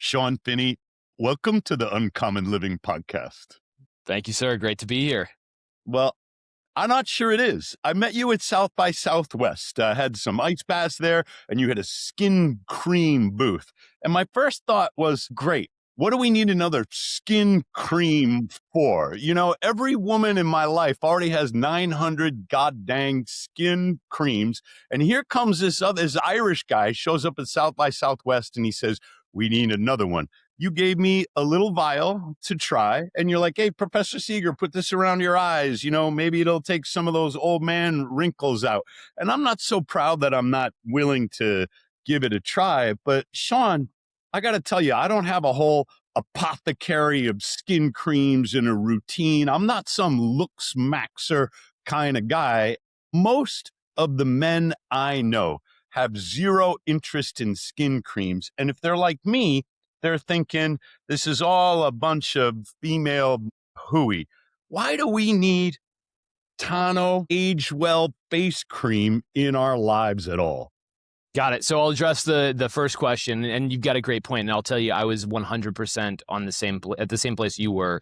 Sean Finney, welcome to the Uncommon Living Podcast. Thank you, sir. Great to be here. Well, I'm not sure it is. I met you at South by Southwest. Had some ice baths there, and you had a skin cream booth. And my first thought was, great. What do we need another skin cream for? You know, every woman in my life already has 900 goddamn skin creams. And here comes this Irish guy, shows up at South by Southwest, and he says, we need another one. You gave me a little vial to try, and you're like, hey, Professor Seager, put this around your eyes. You know, maybe it'll take some of those old man wrinkles out. And I'm not so proud that I'm not willing to give it a try. But Sean, I got to tell you, I don't have a whole apothecary of skin creams in a routine. I'm not some looks maxer kind of guy. Most of the men I know have zero interest in skin creams. And if they're like me, they're thinking this is all a bunch of female hooey. Why do we need Tano Age Well face cream in our lives at all? Got it. So I'll address the first question, and you've got a great point. And I'll tell you, I was 100% on at the same place you were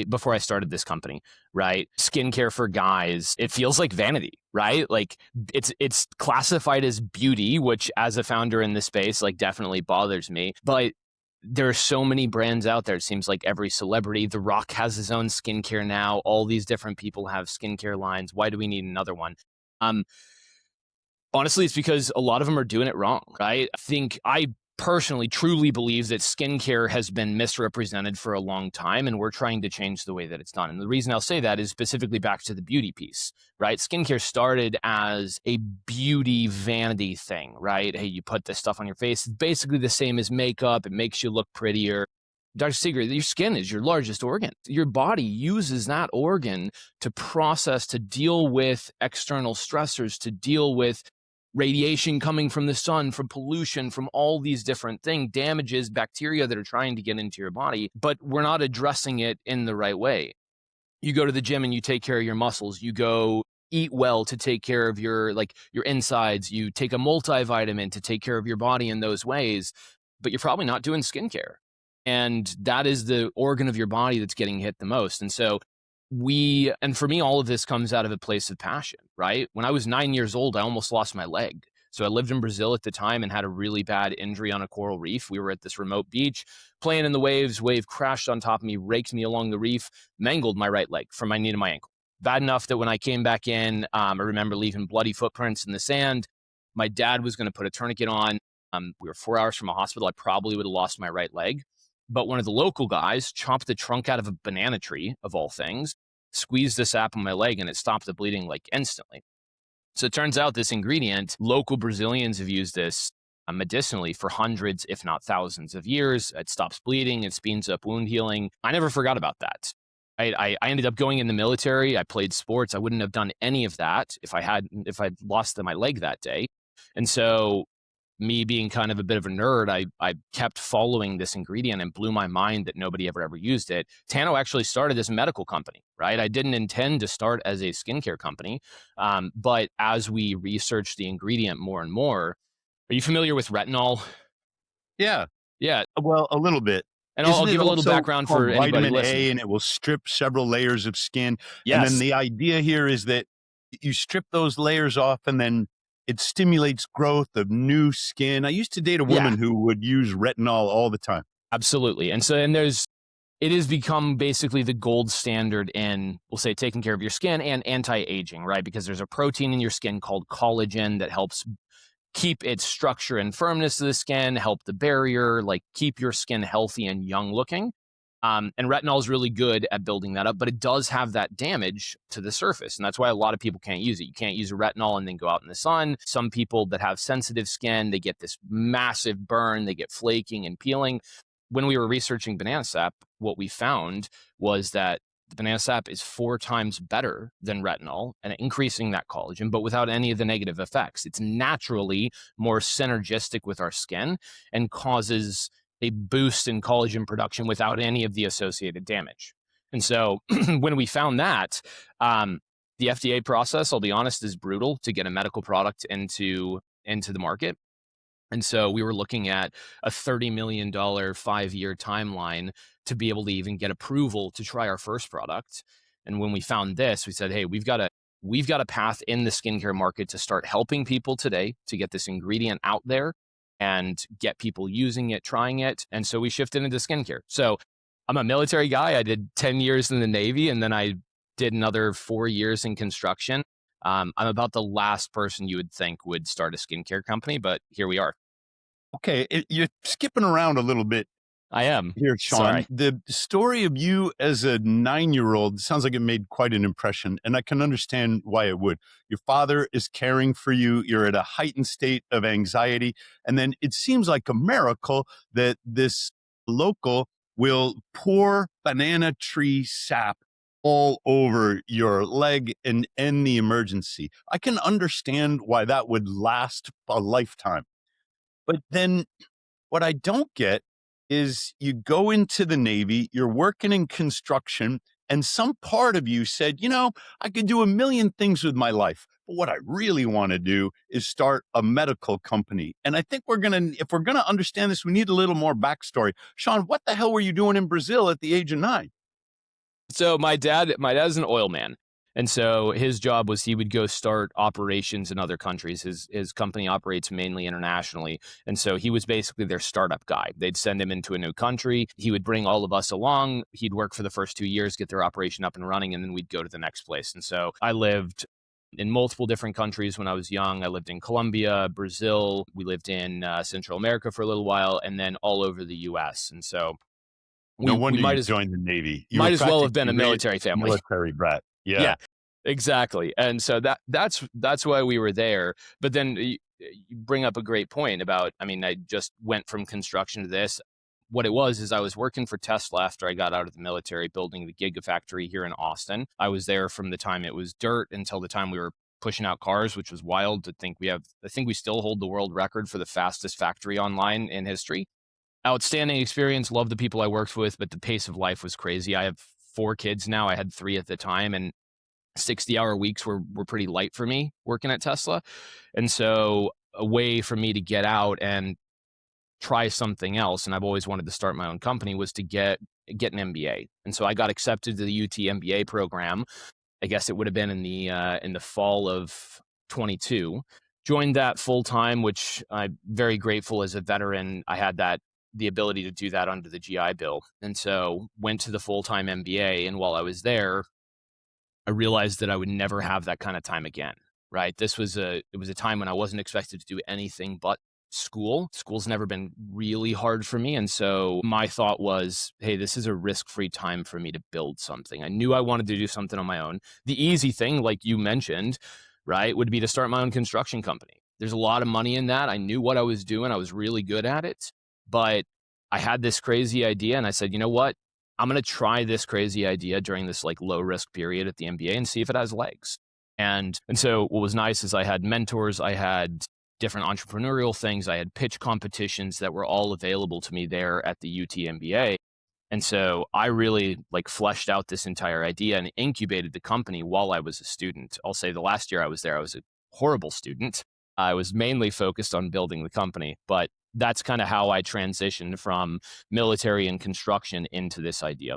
before I started this company. Right, skincare for guys. It feels like vanity, right? Like it's classified as beauty, which as a founder in this space, like definitely bothers me. But there are so many brands out there. It seems like every celebrity, The Rock has his own skincare now. All these different people have skincare lines. Why do we need another one? Honestly, it's because a lot of them are doing it wrong, right? I personally truly believe that skincare has been misrepresented for a long time, and we're trying to change the way that it's done. And the reason I'll say that is specifically back to the beauty piece, right? Skincare started as a beauty vanity thing, right? Hey, you put this stuff on your face. It's basically the same as makeup. It makes you look prettier. Dr. Seager, your skin is your largest organ. Your body uses that organ to process, to deal with external stressors, to deal with radiation coming from the sun, from pollution, from all these different things, damages, bacteria that are trying to get into your body, but we're not addressing it in the right way. You go to the gym and you take care of your muscles. You go eat well to take care of your insides. You take a multivitamin to take care of your body in those ways, but you're probably not doing skincare. And that is the organ of your body that's getting hit the most. And so and for me, all of this comes out of a place of passion, right? When I was 9 years old, I almost lost my leg. So I lived in Brazil at the time and had a really bad injury on a coral reef. We were at this remote beach playing in the waves. Wave crashed on top of me, raked me along the reef, mangled my right leg from my knee to my ankle. Bad enough that when I came back in, I remember leaving bloody footprints in the sand. My dad was going to put a tourniquet on. We were 4 hours from a hospital. I probably would have lost my right leg. But one of the local guys chopped the trunk out of a banana tree, of all things, squeezed the sap on my leg, and it stopped the bleeding like instantly. So it turns out this ingredient, local Brazilians have used this medicinally for hundreds, if not thousands of years. It stops bleeding. It speeds up wound healing. I never forgot about that. I ended up going in the military. I played sports. I wouldn't have done any of that if I'd lost my leg that day. And so me being kind of a bit of a nerd, I kept following this ingredient and blew my mind that nobody ever used it. Tano actually started as a medical company, right? I didn't intend to start as a skincare company. But as we researched the ingredient more and more, are you familiar with retinol? Yeah. Yeah. Well, a little bit. And I'll give a little background for anybody vitamin listening. A, and it will strip several layers of skin. Yes. And then the idea here is that you strip those layers off, and then it stimulates growth of new skin. I used to date a woman who would use retinol all the time. Absolutely. And it has become basically the gold standard in, we'll say, taking care of your skin and anti-aging, right? Because there's a protein in your skin called collagen that helps keep its structure and firmness of the skin, help the barrier, like keep your skin healthy and young looking. And retinol is really good at building that up, but it does have that damage to the surface. And that's why a lot of people can't use it. You can't use a retinol and then go out in the sun. Some people that have sensitive skin, they get this massive burn, they get flaking and peeling. When we were researching banana sap, what we found was that the banana sap is 4 times better than retinol and increasing that collagen, but without any of the negative effects. It's naturally more synergistic with our skin and causes a boost in collagen production without any of the associated damage. And so when we found that, the FDA process, I'll be honest, is brutal to get a medical product into the market. And so we were looking at a $30 million 5-year timeline to be able to even get approval to try our first product. And when we found this, we said, hey, we've got a path in the skincare market to start helping people today to get this ingredient out there and get people using it, trying it. And so we shifted into skincare. So I'm a military guy. I did 10 years in the Navy, and then I did another 4 years in construction. I'm about the last person you would think would start a skincare company, but here we are. Okay, you're skipping around a little bit I am. here, Sean. Sorry. The story of you as a 9-year-old sounds like it made quite an impression, and I can understand why it would. Your father is caring for you. You're at a heightened state of anxiety, and then it seems like a miracle that this local will pour banana tree sap all over your leg and end the emergency. I can understand why that would last a lifetime. But then what I don't get is you go into the Navy, you're working in construction, and some part of you said, I could do a million things with my life. But what I really want to do is start a medical company. And I think if we're going to understand this, we need a little more backstory. Sean, what the hell were you doing in Brazil at the age of 9? So my dad's an oil man. And so his job was he would go start operations in other countries. His company operates mainly internationally. And so he was basically their startup guy. They'd send him into a new country. He would bring all of us along. He'd work for the first 2 years, get their operation up and running, and then we'd go to the next place. And so I lived in multiple different countries when I was young. I lived in Colombia, Brazil. We lived in Central America for a little while, and then all over the US. And so No we wonder might you as joined the Navy. You were might as well have been a practically raised military family. military brat. Yeah. Yeah, exactly. And so that's why we were there. But then you bring up a great point about, I mean, I just went from construction to this. What it was is I was working for Tesla after I got out of the military, building the Gigafactory here in Austin. I was there from the time it was dirt until the time we were pushing out cars, which was wild to think I think we still hold the world record for the fastest factory online in history. Outstanding experience. Love the people I worked with, but the pace of life was crazy. I have 4 kids now. I had 3 at the time, and 60-hour weeks were pretty light for me working at Tesla. And so a way for me to get out and try something else, and I've always wanted to start my own company, was to get an MBA. And so I got accepted to the UT MBA program. I guess it would have been in the fall of 22. Joined that full time, which I'm very grateful as a veteran. I had the ability to do that under the GI Bill. And so went to the full-time MBA. And while I was there, I realized that I would never have that kind of time again, right? It was a time when I wasn't expected to do anything but school. School's never been really hard for me. And so my thought was, hey, this is a risk-free time for me to build something. I knew I wanted to do something on my own. The easy thing, like you mentioned, right, would be to start my own construction company. There's a lot of money in that. I knew what I was doing. I was really good at it. But I had this crazy idea, and I said, you know what? I'm going to try this crazy idea during this like low risk period at the MBA and see if it has legs. And so what was nice is I had mentors, I had different entrepreneurial things, I had pitch competitions that were all available to me there at the UT MBA. And so I really like fleshed out this entire idea and incubated the company while I was a student. I'll say the last year I was there, I was a horrible student. I was mainly focused on building the company, but that's kind of how I transitioned from military and construction into this idea.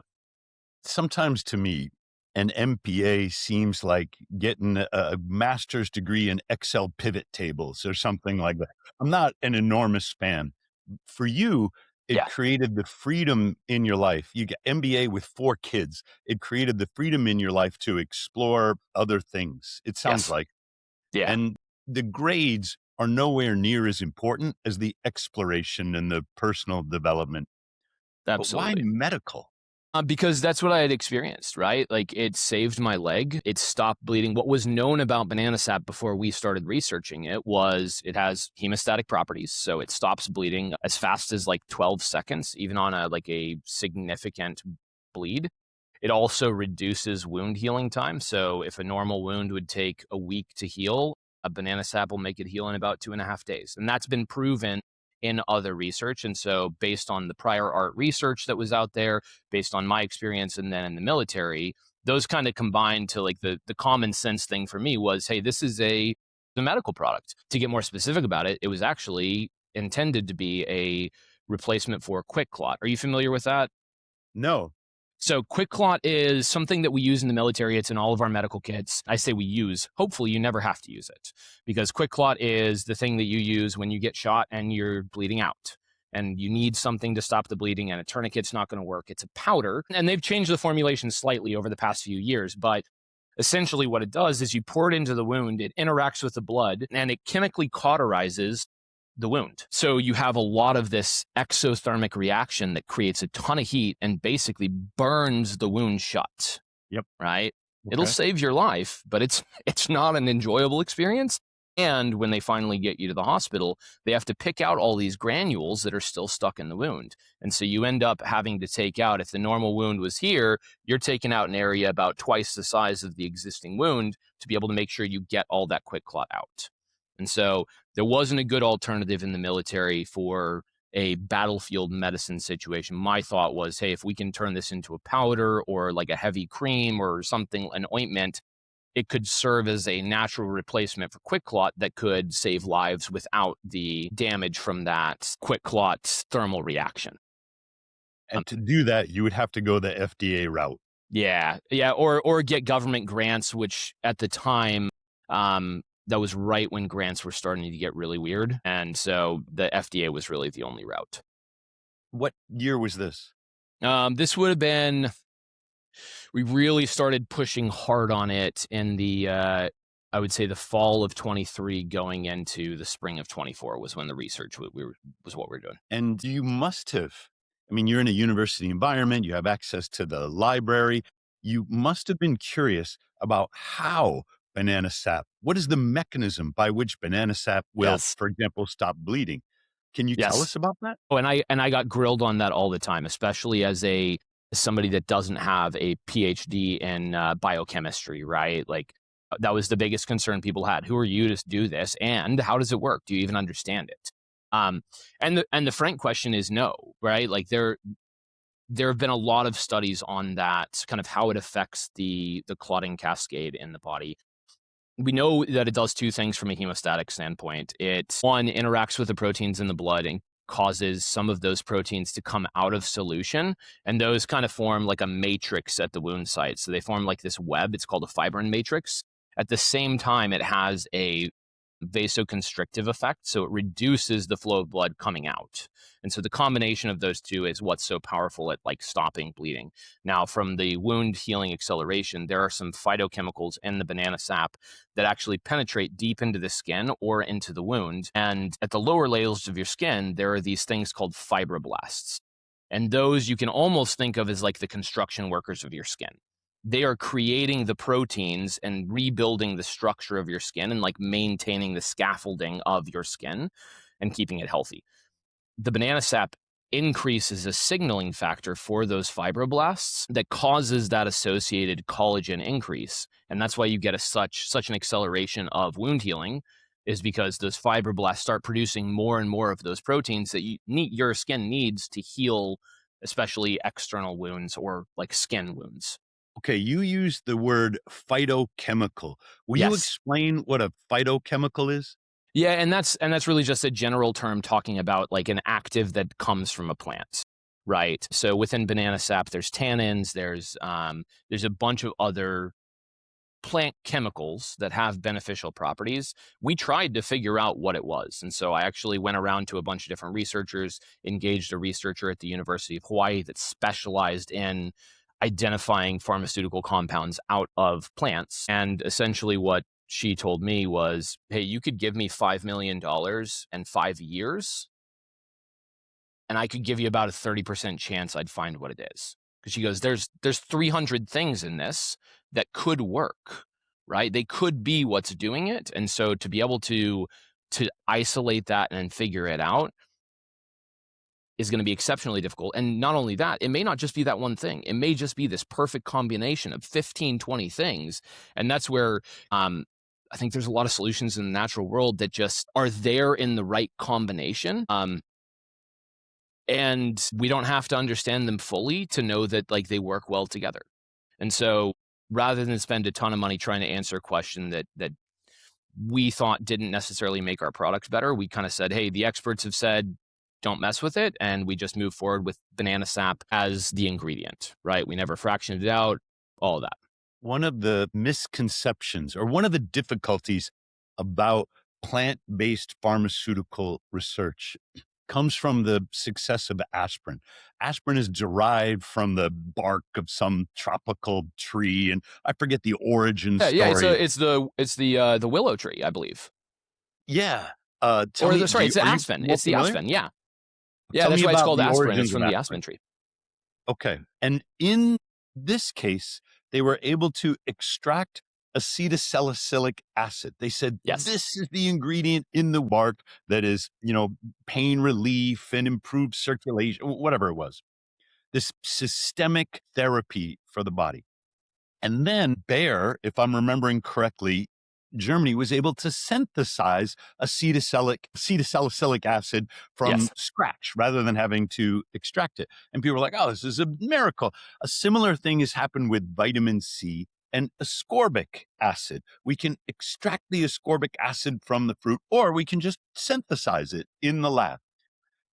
Sometimes to me, an MPA seems like getting a master's degree in Excel pivot tables or something like that. I'm not an enormous fan. For you, it Yeah. created the freedom in your life. You get MBA with 4 kids. It created the freedom in your life to explore other things, it sounds Yes. like. Yeah. And the grades are nowhere near as important as the exploration and the personal development. But why Absolutely. medical? Because that's what I had experienced, right? Like it saved my leg. It stopped bleeding. What was known about banana sap before we started researching it was it has hemostatic properties. So it stops bleeding as fast as like 12 seconds, even on a significant bleed. It also reduces wound healing time. So if a normal wound would take a week to heal, a banana sap will make it heal in about 2.5 days. And that's been proven in other research. And so based on the prior art research that was out there, based on my experience and then in the military, those kind of combined to like the common sense thing for me was, hey, this is a medical product. To get more specific about it, it was actually intended to be a replacement for quick clot. Are you familiar with that? No. So quick clot is something that we use in the military. It's in all of our medical kits. I say we use. Hopefully you never have to use it, because quick clot is the thing that you use when you get shot and you're bleeding out and you need something to stop the bleeding, and a tourniquet's not going to work. It's a powder, and they've changed the formulation slightly over the past few years, but essentially what it does is you pour it into the wound, it interacts with the blood, and it chemically cauterizes the wound. So you have a lot of this exothermic reaction that creates a ton of heat and basically burns the wound shut. Yep. Right? Okay. It'll save your life, but it's not an enjoyable experience. And when they finally get you to the hospital, they have to pick out all these granules that are still stuck in the wound. And so you end up having to take out, if the normal wound was here, you're taking out an area about twice the size of the existing wound to be able to make sure you get all that quick clot out. And so there wasn't a good alternative in the military for a battlefield medicine situation. My thought was, hey, if we can turn this into a powder or like a heavy cream or something, an ointment, it could serve as a natural replacement for quick clot that could save lives without the damage from that quick clot thermal reaction. And to do that, you would have to go the FDA route. Yeah, or get government grants, which at the time, that was right when grants were starting to get really weird, and so the FDA was really the only route. What year was this? This would have been. We really started pushing hard on it in the, I would say, the fall of 23 going into the spring of 24 was when the research was what we were doing. And you must have, I mean, you're in a university environment, you have access to the library. You must have been curious about how banana sap, what is the mechanism by which banana sap will, Yes. for example, stop bleeding? Can you tell Yes. us about that? Oh, and I got grilled on that all the time, especially as somebody that doesn't have a PhD in biochemistry, right? Like that was the biggest concern people had. Who are you to do this, and how does it work? Do you even understand it? And the frank question is no, right? Like there have been a lot of studies on that, kind of how it affects the clotting cascade in the body. We know that it does two things from a hemostatic standpoint. It, one, interacts with the proteins in the blood and causes some of those proteins to come out of solution, and those kind of form like a matrix at the wound site. So they form like this web. It's called a fibrin matrix. At the same time, it has a vasoconstrictive effect, so it reduces the flow of blood coming out. And so the combination of those two is what's so powerful at like stopping bleeding. Now, from the wound healing acceleration, there are some phytochemicals in the banana sap that actually penetrate deep into the skin or into the wound. And at the lower layers of your skin, there are these things called fibroblasts. And those you can almost think of as like the construction workers of your skin. They are creating the proteins and rebuilding the structure of your skin and like maintaining the scaffolding of your skin and keeping it healthy. The banana sap increases a signaling factor for those fibroblasts that causes that associated collagen increase. And that's why you get such an acceleration of wound healing, is because those fibroblasts start producing more and more of those proteins that your skin needs to heal, especially external wounds or like skin wounds. Okay, you used the word phytochemical. Will you Yes. explain what a phytochemical is? Yeah, and that's really just a general term talking about like an active that comes from a plant, right? So within banana sap, there's tannins, there's a bunch of other plant chemicals that have beneficial properties. We tried to figure out what it was. And so I actually went around to a bunch of different researchers, engaged a researcher at the University of Hawaii that specialized in identifying pharmaceutical compounds out of plants. And essentially what she told me was, hey, you could give me $5 million and 5 years, and I could give you about a 30% chance I'd find what it is. Because she goes, there's 300 things in this that could work, right? They could be what's doing it. And so to be able to isolate that and figure it out is going to be exceptionally difficult. And not only that, it may not just be that one thing. It may just be this perfect combination of 15, 20 things. And that's where I think there's a lot of solutions in the natural world that just are there in the right combination. And we don't have to understand them fully to know that like they work well together. And so rather than spend a ton of money trying to answer a question that we thought didn't necessarily make our product better. We kind of said, hey, the experts have said, don't mess with it. And we just moved forward with banana sap as the ingredient, right? We never fractioned it out, all of that. One of the misconceptions or one of the difficulties about plant-based pharmaceutical research comes from the success of aspirin. Aspirin is derived from the bark of some tropical tree, and I forget the origin Yeah. story. It's the willow tree, I believe. Yeah. Tell me, Sorry, it's the are you aspen. more It's the familiar? aspen. Yeah. Yeah, Tell that's me why it's about called the aspirin. It's origins of from the aspirin. aspen tree. Okay. And in this case, they were able to extract acetylsalicylic acid. They said, Yes. this is the ingredient in the bark that is, pain relief and improved circulation, whatever it was. This systemic therapy for the body. And then Bayer, if I'm remembering correctly, Germany was able to synthesize acetylsalicylic acid from Yes. scratch rather than having to extract it. And people were like, oh, this is a miracle. A similar thing has happened with vitamin C and ascorbic acid. We can extract the ascorbic acid from the fruit, or we can just synthesize it in the lab.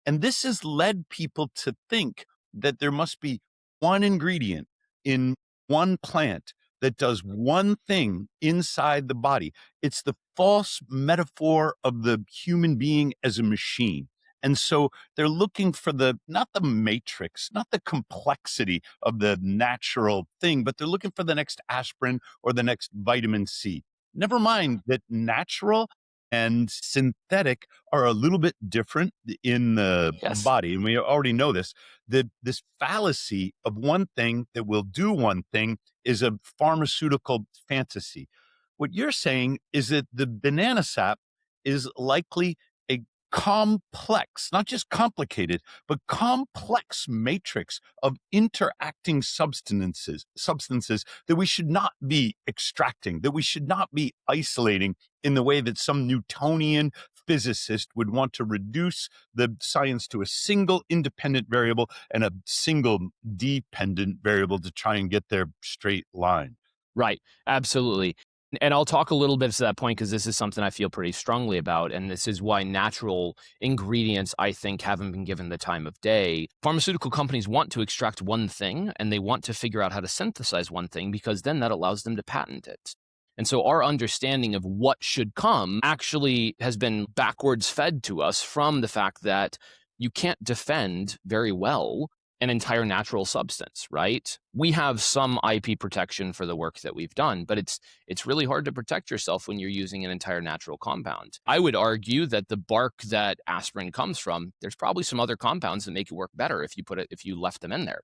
And this has led people to think that there must be one ingredient in one plant that does one thing inside the body. It's the false metaphor of the human being as a machine. And so they're looking for not the matrix, not the complexity of the natural thing, but they're looking for the next aspirin or the next vitamin C. Never mind that natural and synthetic are a little bit different in the Yes. body. And we already know this. This fallacy of one thing that will do one thing is a pharmaceutical fantasy. What you're saying is that the banana sap is likely a complex, not just complicated, but complex matrix of interacting substances that we should not be extracting, that we should not be isolating in the way that some Newtonian physicist would want to reduce the science to a single independent variable and a single dependent variable to try and get their straight line. Right. Absolutely. And I'll talk a little bit to that point because this is something I feel pretty strongly about. And this is why natural ingredients, I think, haven't been given the time of day. Pharmaceutical companies want to extract one thing and they want to figure out how to synthesize one thing because then that allows them to patent it. And so our understanding of what should come actually has been backwards fed to us from the fact that you can't defend very well an entire natural substance, right? We have some IP protection for the work that we've done, but it's really hard to protect yourself when you're using an entire natural compound. I would argue that the bark that aspirin comes from, there's probably some other compounds that make it work better if you left them in there,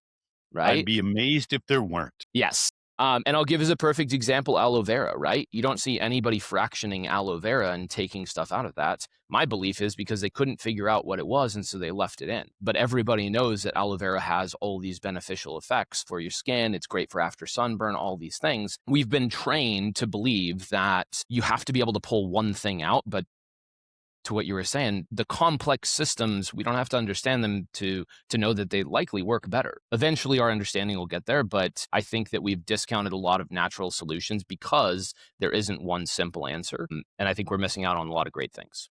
right? I'd be amazed if there weren't. Yes. And I'll give as a perfect example aloe vera, right? You don't see anybody fractioning aloe vera and taking stuff out of that. My belief is because they couldn't figure out what it was, and so they left it in. But everybody knows that aloe vera has all these beneficial effects for your skin. It's great for after sunburn, all these things. We've been trained to believe that you have to be able to pull one thing out, but to what you were saying, the complex systems, we don't have to understand them to know that they likely work better. Eventually, our understanding will get there, but I think that we've discounted a lot of natural solutions because there isn't one simple answer. And I think we're missing out on a lot of great things.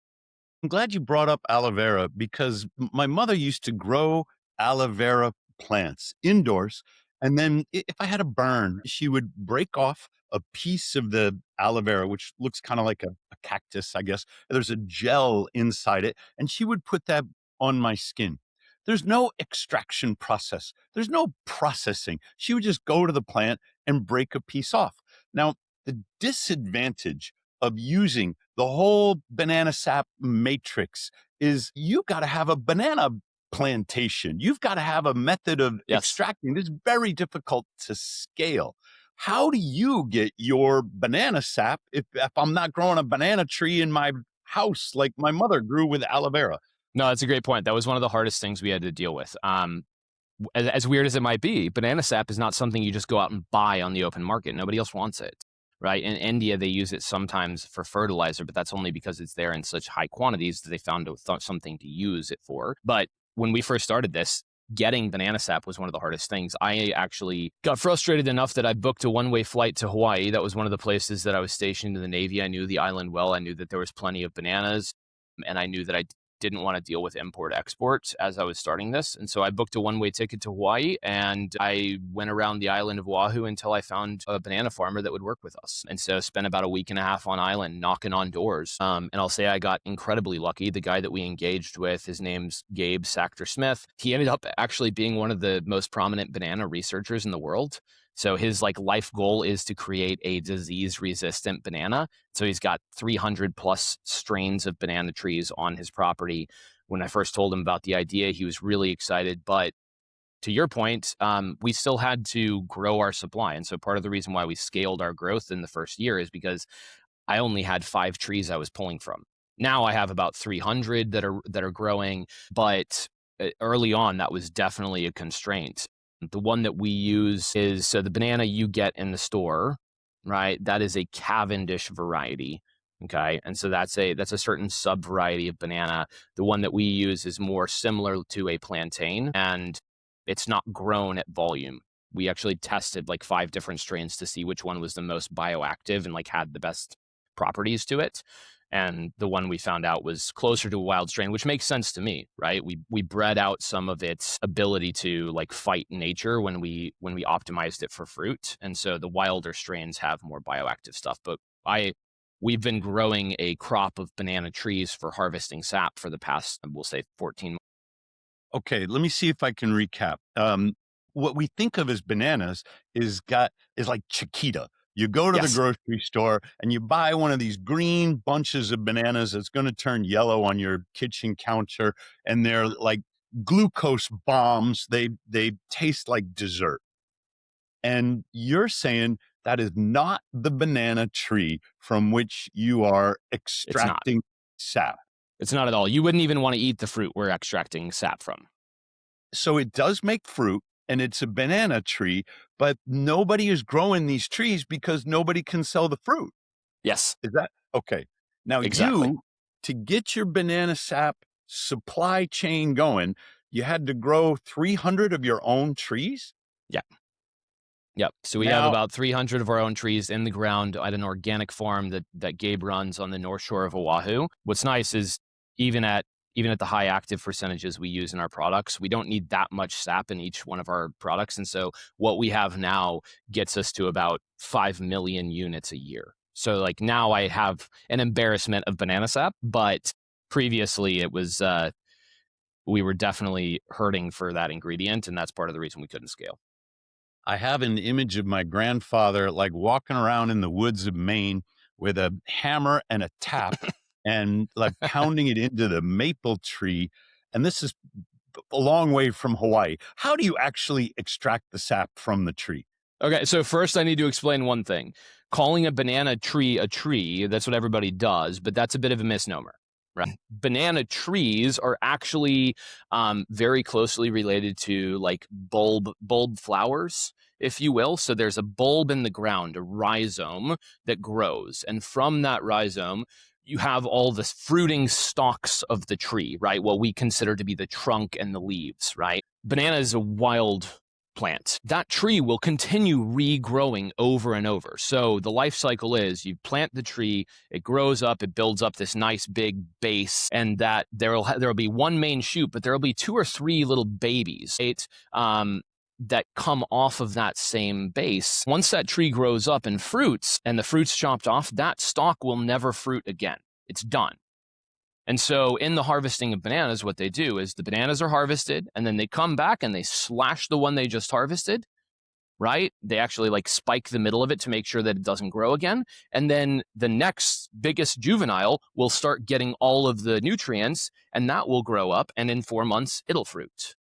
I'm glad you brought up aloe vera because my mother used to grow aloe vera plants indoors. And then if I had a burn, she would break off a piece of the aloe vera, which looks kind of like a cactus, I guess. There's a gel inside it, and she would put that on my skin. There's no extraction process. There's no processing. She would just go to the plant and break a piece off. Now, the disadvantage of using the whole banana sap matrix is you got to have a banana plantation. You've got to have a method of extracting. It's very difficult to scale. How do you get your banana sap if I'm not growing a banana tree in my house like my mother grew with aloe vera? No, that's a great point. That was one of the hardest things we had to deal with. As weird as it might be, banana sap is not something you just go out and buy on the open market. Nobody else wants it, right? In India, they use it sometimes for fertilizer, but that's only because it's there in such high quantities that they found something to use it for. But when we first started this, getting banana sap was one of the hardest things. I actually got frustrated enough that I booked a one-way flight to Hawaii. That was one of the places that I was stationed in the Navy. I knew the island well. I knew that there was plenty of bananas, and I knew that I didn't want to deal with import exports as I was starting this. And so I booked a one-way ticket to Hawaii, and I went around the island of Oahu until I found a banana farmer that would work with us. And so spent about a week and a half on island knocking on doors. And I'll say I got incredibly lucky. The guy that we engaged with, his name's Gabe Sachter-Smith. He ended up actually being one of the most prominent banana researchers in the world. So his life goal is to create a disease-resistant banana. So he's got 300 plus strains of banana trees on his property. When I first told him about the idea, he was really excited. But to your point, we still had to grow our supply. And so part of the reason why we scaled our growth in the first year is because I only had 5 trees I was pulling from. Now I have about 300 that are growing, but early on, that was definitely a constraint. The one that we use is the banana you get in the store, right? That is a Cavendish variety. Okay. And so that's a certain sub variety of banana. The one that we use is more similar to a plantain, and it's not grown at volume. We actually tested 5 different strains to see which one was the most bioactive and had the best properties to it. And the one we found out was closer to a wild strain, which makes sense to me, right? We bred out some of its ability to fight nature when we optimized it for fruit. And so the wilder strains have more bioactive stuff. But we've been growing a crop of banana trees for harvesting sap for the past, we'll say, 14 months. Okay, let me see if I can recap. What we think of as bananas is like Chiquita. You go to the Yes. grocery store and you buy one of these green bunches of bananas that's going to turn yellow on your kitchen counter, and they're like glucose bombs. They taste like dessert. And you're saying that is not the banana tree from which you are It's not. extracting sap. It's not at all. You wouldn't even want to eat the fruit we're extracting sap from. So it does make fruit, and it's a banana tree, but nobody is growing these trees because nobody can sell the fruit. Yes, Is that okay? Now, exactly. to get your banana sap supply chain going, you had to grow 300 of your own trees? Yeah. Yep. So we have Now, about 300 of our own trees in the ground at an organic farm that Gabe runs on the north shore of Oahu. What's nice is even at the high active percentages we use in our products, we don't need that much sap in each one of our products. And so what we have now gets us to about 5 million units a year. So now I have an embarrassment of banana sap, but previously it was we were definitely hurting for that ingredient, and that's part of the reason we couldn't scale. I have an image of my grandfather walking around in the woods of Maine with a hammer and a tap and pounding it into the maple tree. And this is a long way from Hawaii. How do you actually extract the sap from the tree? Okay, so first I need to explain one thing. Calling a banana tree a tree, that's what everybody does, but that's a bit of a misnomer, right? Banana trees are actually very closely related to bulb flowers, if you will. So there's a bulb in the ground, a rhizome that grows. And from that rhizome, you have all the fruiting stalks of the tree, right? What we consider to be the trunk and the leaves, right? Banana is a wild plant. That tree will continue regrowing over and over. So the life cycle is you plant the tree, it grows up, it builds up this nice big base, and that there'll be one main shoot, but there'll be 2 or 3 little babies, that come off of that same base. Once that tree grows up and fruits, and the fruit's chopped off, that stalk will never fruit again. It's done. And so in the harvesting of bananas, what they do is the bananas are harvested, and then they come back and they slash the one they just harvested, right? They actually spike the middle of it to make sure that it doesn't grow again. And then the next biggest juvenile will start getting all of the nutrients, and that will grow up, and in 4 months, it'll fruit.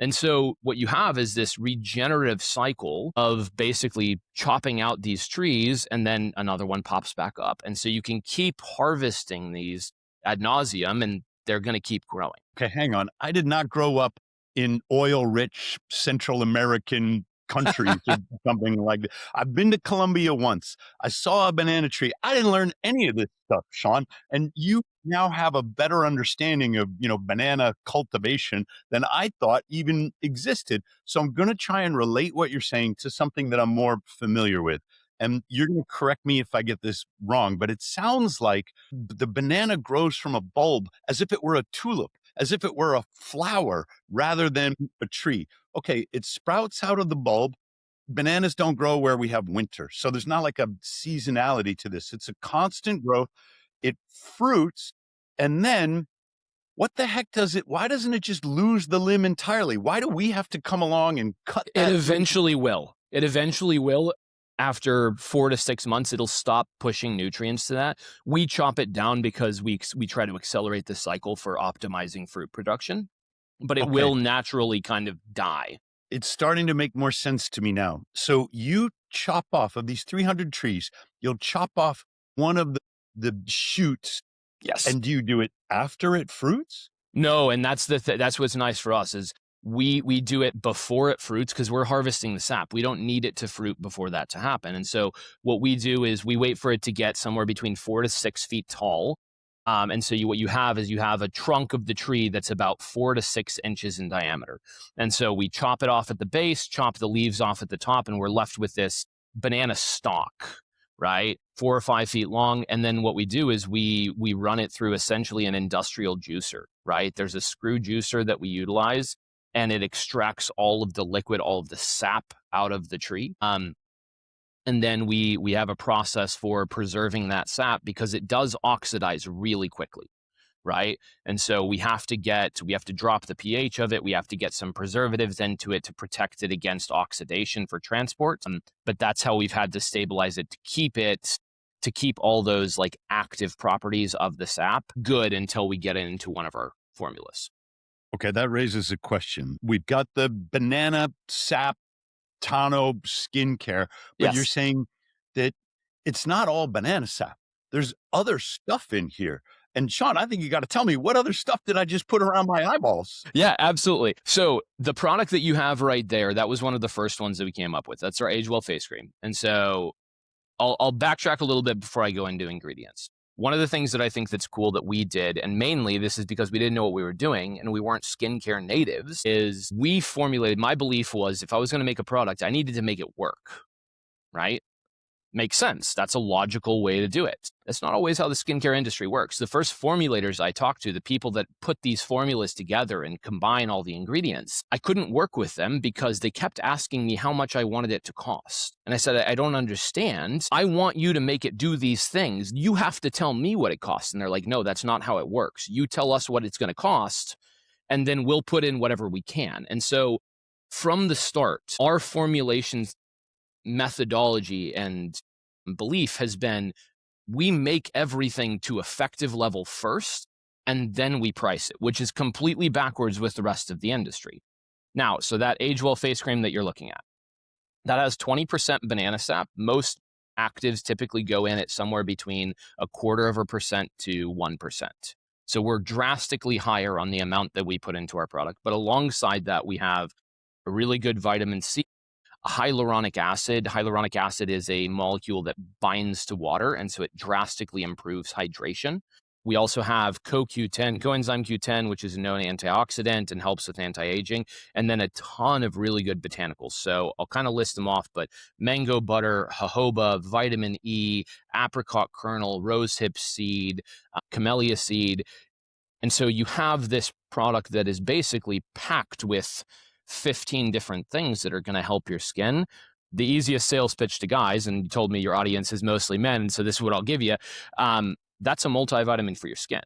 And so what you have is this regenerative cycle of basically chopping out these trees, and then another one pops back up. And so you can keep harvesting these ad nauseum, and they're going to keep growing. Okay, hang on. I did not grow up in oil-rich Central American countries or something like that. I've been to Colombia once. I saw a banana tree. I didn't learn any of this stuff, Sean. And you now have a better understanding of, banana cultivation than I thought even existed. So I'm going to try and relate what you're saying to something that I'm more familiar with. And you're going to correct me if I get this wrong, but it sounds like the banana grows from a bulb as if it were a tulip, as if it were a flower rather than a tree. Okay, it sprouts out of the bulb. Bananas don't grow where we have winter. So there's not like a seasonality to this. It's a constant growth. It fruits. And then what the heck why doesn't it just lose the limb entirely? Why do we have to come along and cut that? It eventually will. It eventually will. After 4 to 6 months, it'll stop pushing nutrients to that. We chop it down because we try to accelerate the cycle for optimizing fruit production, but it will naturally kind of die. It's starting to make more sense to me now. So you chop off of these 300 trees, you'll chop off one of the shoots. Yes. And do you do it after it fruits? No, and that's that's what's nice for us is we do it before it fruits because we're harvesting the sap. We don't need it to fruit before that to happen. And so what we do is we wait for it to get somewhere between 4 to 6 feet tall. And so what you have is you have a trunk of the tree that's about 4 to 6 inches in diameter. And so we chop it off at the base, chop the leaves off at the top, and we're left with this banana stalk, right? 4 or 5 feet long. And then what we do is we run it through essentially an industrial juicer, right? There's a screw juicer that we utilize, and it extracts all of the liquid, all of the sap out of the tree. And then we have a process for preserving that sap because it does oxidize really quickly, right? And so we have to drop the pH of it. We have to get some preservatives into it to protect it against oxidation for transport. But that's how we've had to stabilize it to keep all those like active properties of the sap good until we get it into one of our formulas. Okay, that raises a question. We've got the banana sap Tano Skincare, but Yes. You're saying that it's not all banana sap. There's other stuff in here. And Sean, I think you got to tell me, what other stuff did I just put around my eyeballs? Yeah, absolutely. So the product that you have right there, that was one of the first ones that we came up with. That's our Age Well face cream. And so I'll backtrack a little bit before I go into ingredients. One of the things that I think that's cool that we did, and mainly this is because we didn't know what we were doing and we weren't skincare natives, is we formulated, my belief was if I was going to make a product, I needed to make it work, right? Makes sense. That's a logical way to do it. That's not always how the skincare industry works. The first formulators I talked to, the people that put these formulas together and combine all the ingredients, I couldn't work with them because they kept asking me how much I wanted it to cost. And I said, I don't understand. I want you to make it do these things. You have to tell me what it costs. And they're like, no, that's not how it works. You tell us what it's going to cost, and then we'll put in whatever we can. And so from the start, our formulations methodology and belief has been we make everything to effective level first, and then we price it, which is completely backwards with the rest of the industry. Now, so that Age Well face cream that you're looking at, that has 20% banana sap. Most actives typically go in at somewhere between 0.25% to 1%. So we're drastically higher on the amount that we put into our product. But alongside that, we have a really good vitamin C, hyaluronic acid. Hyaluronic acid is a molecule that binds to water, and so it drastically improves hydration. We also have coenzyme Q10, which is a known antioxidant and helps with anti-aging, and then a ton of really good botanicals. So I'll kind of list them off, but mango butter, jojoba, vitamin E, apricot kernel, rosehip seed, camellia seed. And so you have this product that is basically packed with 15 different things that are going to help your skin. The easiest sales pitch to guys, and you told me your audience is mostly men, so this is what I'll give you. That's a multivitamin for your skin.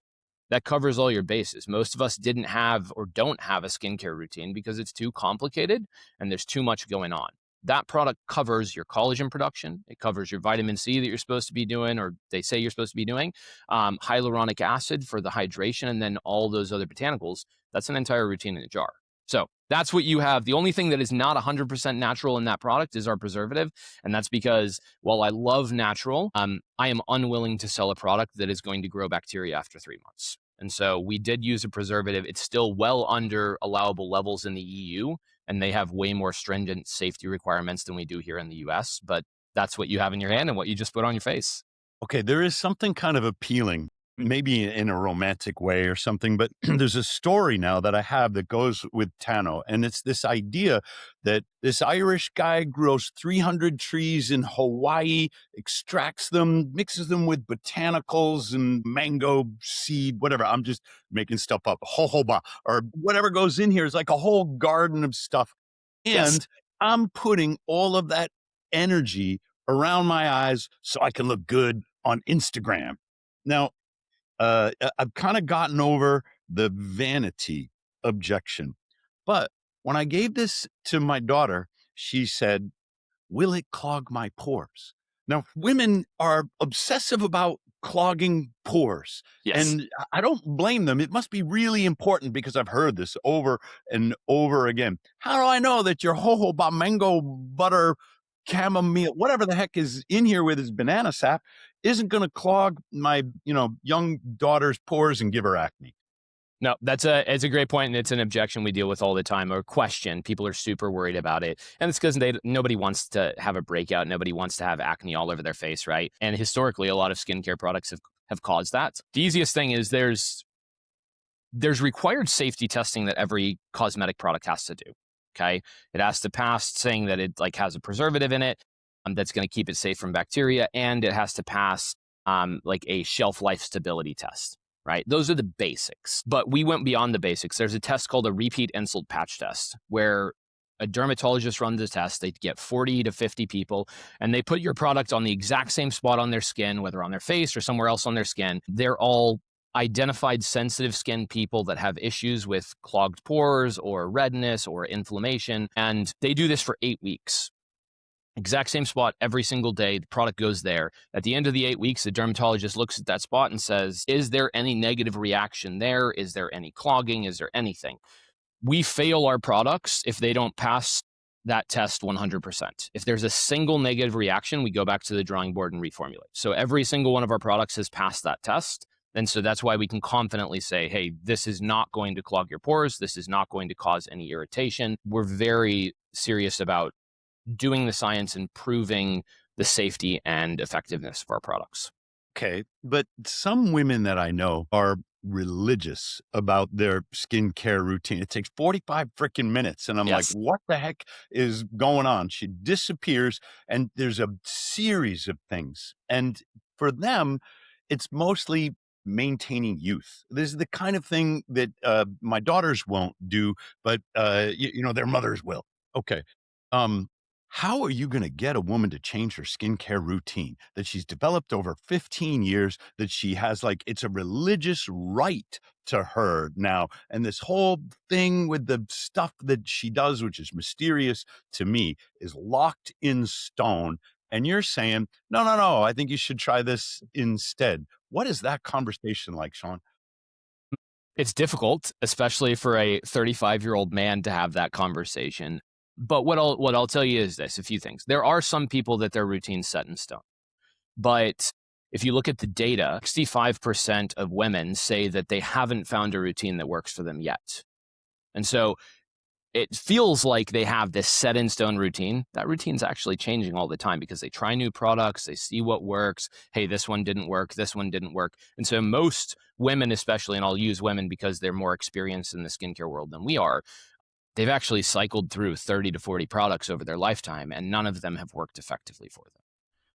That covers all your bases. Most of us didn't have or don't have a skincare routine because it's too complicated and there's too much going on. That product covers your collagen production. It covers your vitamin C that you're supposed to be doing, or they say you're supposed to be doing, hyaluronic acid for the hydration, and then all those other botanicals. That's an entire routine in a jar. So that's what you have. The only thing that is not 100% natural in that product is our preservative. And that's because while I love natural, I am unwilling to sell a product that is going to grow bacteria after 3 months. And so we did use a preservative. It's still well under allowable levels in the EU. and they have way more stringent safety requirements than we do here in the US. But that's what you have in your hand and what you just put on your face. Okay, there is something kind of appealing, maybe in a romantic way or something, but there's a story now that I have that goes with Tano. And it's this idea that this Irish guy grows 300 trees in Hawaii, extracts them, mixes them with botanicals and mango seed, whatever. I'm just making stuff up. Jojoba or whatever goes in here is like a whole garden of stuff. Yes. And I'm putting all of that energy around my eyes so I can look good on Instagram. Now, I've kind of gotten over the vanity objection. But when I gave this to my daughter, she said, will it clog my pores? Now, women are obsessive about clogging pores. Yes. And I don't blame them. It must be really important because I've heard this over and over again. How do I know that your jojoba mango butter chamomile, whatever the heck is in here with his banana sap, isn't going to clog my, young daughter's pores and give her acne? No, it's a great point, and it's an objection we deal with all the time, or question. People are super worried about it, and it's because nobody wants to have a breakout, nobody wants to have acne all over their face, right? And historically, a lot of skincare products have caused that. The easiest thing is there's required safety testing that every cosmetic product has to do. Okay, it has to pass saying that it like has a preservative in it that's going to keep it safe from bacteria, and it has to pass like a shelf life stability test. Right? Those are the basics. But we went beyond the basics. There's a test called a repeat insult patch test, where a dermatologist runs the test. They get 40 to 50 people, and they put your product on the exact same spot on their skin, whether on their face or somewhere else on their skin. They're all identified sensitive skin people that have issues with clogged pores or redness or inflammation. And they do this for 8 weeks. Exact same spot every single day. The product goes there. At the end of the 8 weeks, the dermatologist looks at that spot and says, is there any negative reaction there? Is there any clogging? Is there anything? We fail our products if they don't pass that test 100%. If there's a single negative reaction, we go back to the drawing board and reformulate. So every single one of our products has passed that test. And so that's why we can confidently say, hey, this is not going to clog your pores. This is not going to cause any irritation. We're very serious about doing the science and proving the safety and effectiveness of our products. Okay. But some women that I know are religious about their skincare routine. It takes 45 freaking minutes. And I'm like, Yes. what the heck is going on? She disappears and there's a series of things. And for them, it's mostly maintaining youth. This is the kind of thing that my daughters won't do, but their mothers will. Okay. Um, how are you going to get a woman to change her skincare routine that she's developed over 15 years, that she has it's a religious right to her now? And this whole thing with the stuff that she does, which is mysterious to me, is locked in stone. And you're saying, no, no, no, I think you should try this instead. What is that conversation like, Sean? It's difficult, especially for a 35-year-old man to have that conversation. But what I'll tell you is this, a few things. There are some people that their routine's set in stone. But if you look at the data, 65% of women say that they haven't found a routine that works for them yet. And so it feels like they have this set in stone routine. That routine's actually changing all the time because they try new products, they see what works. Hey, this one didn't work, this one didn't work. And so most women, especially, and I'll use women because they're more experienced in the skincare world than we are, they've actually cycled through 30 to 40 products over their lifetime, and none of them have worked effectively for them.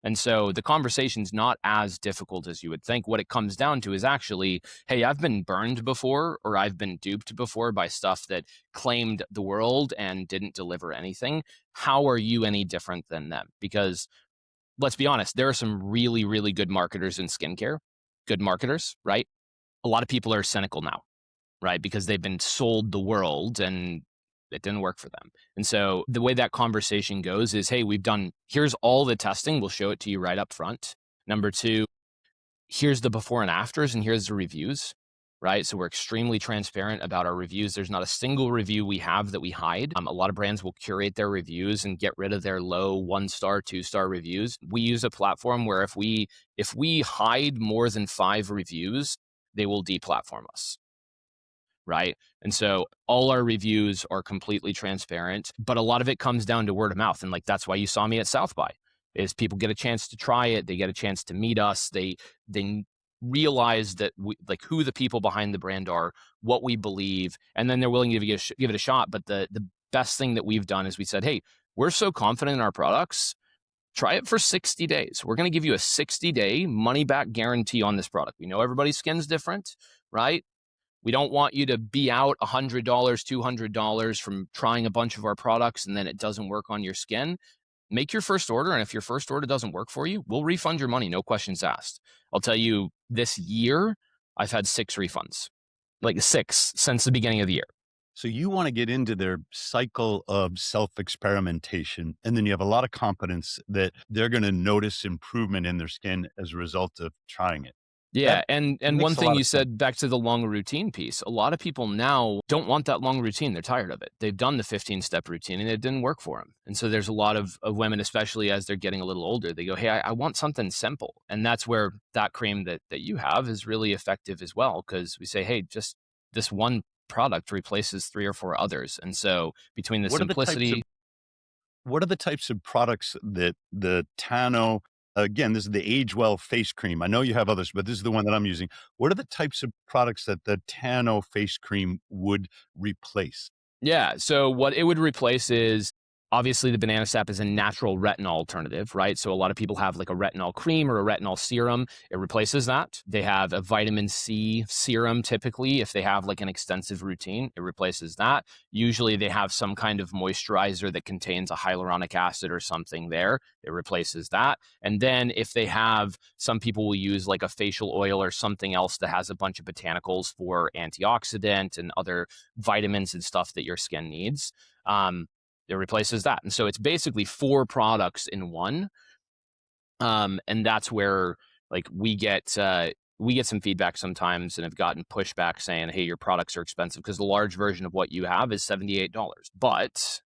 And so the conversation's not as difficult as you would think. What it comes down to is actually, hey, I've been burned before, or I've been duped before by stuff that claimed the world and didn't deliver anything. How are you any different than them? Because let's be honest, there are some really, really good marketers in skincare, good marketers, right? A lot of people are cynical now, right? Because they've been sold the world and it didn't work for them. And so the way that conversation goes is, hey, here's all the testing. We'll show it to you right up front. Number two, here's the before and afters, and here's the reviews, right? So we're extremely transparent about our reviews. There's not a single review we have that we hide. A lot of brands will curate their reviews and get rid of their low 1-star, 2-star reviews. We use a platform where if we hide more than 5 reviews, they will deplatform us. right? And so all our reviews are completely transparent, but a lot of it comes down to word of mouth. And like, that's why you saw me at South by, is people get a chance to try it. They get a chance to meet us. They realize that we, like, who the people behind the brand are, what we believe, and then they're willing to give it a shot. But the best thing that we've done is we said, hey, we're so confident in our products, try it for 60 days. We're going to give you a 60-day money-back guarantee on this product. We know everybody's skin's different, right? We don't want you to be out $100, $200 from trying a bunch of our products and then it doesn't work on your skin. Make your first order, and if your first order doesn't work for you, we'll refund your money, no questions asked. I'll tell you, this year, I've had 6 refunds, like 6 since the beginning of the year. So you want to get into their cycle of self-experimentation, and then you have a lot of confidence that they're going to notice improvement in their skin as a result of trying it. Yeah, That and one makes a thing lot you of sense. said, back to the long routine piece, a lot of people now don't want that long routine. They're tired of it. They've done the 15-step routine and it didn't work for them. And so there's a lot of women, especially as they're getting a little older, they go, hey, I want something simple. And that's where that cream that you have is really effective as well, because we say, hey, just this one product replaces 3 or 4 others. And so between the What are the types of simplicity, what are the types of products that the Tano, again, this is the Age Well face cream. I know you have others, but this is the one that I'm using. What are the types of products that the Tano face cream would replace? yeah. So what it would replace is, obviously the banana sap is a natural retinol alternative, right? So a lot of people have like a retinol cream or a retinol serum. It replaces that. They have a vitamin C serum typically if they have like an extensive routine. It replaces that. Usually they have some kind of moisturizer that contains a hyaluronic acid or something there. It replaces that. And then if they have, some people will use like a facial oil or something else that has a bunch of botanicals for antioxidant and other vitamins and stuff that your skin needs. It replaces that. And so it's basically 4 products in one. And that's where like we get some feedback sometimes and have gotten pushback saying, hey, your products are expensive, because the large version of what you have is $78. But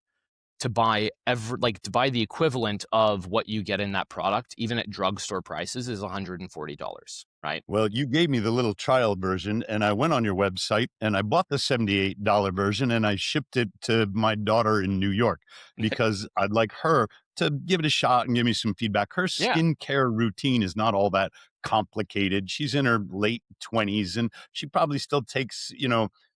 to buy the equivalent of what you get in that product, even at drugstore prices, is $140, right? Well, you gave me the little trial version, and I went on your website and I bought the $78 version and I shipped it to my daughter in New York because I'd like her to give it a shot and give me some feedback. Her Yeah. skincare routine is not all that complicated. She's in her late 20s and she probably still takes,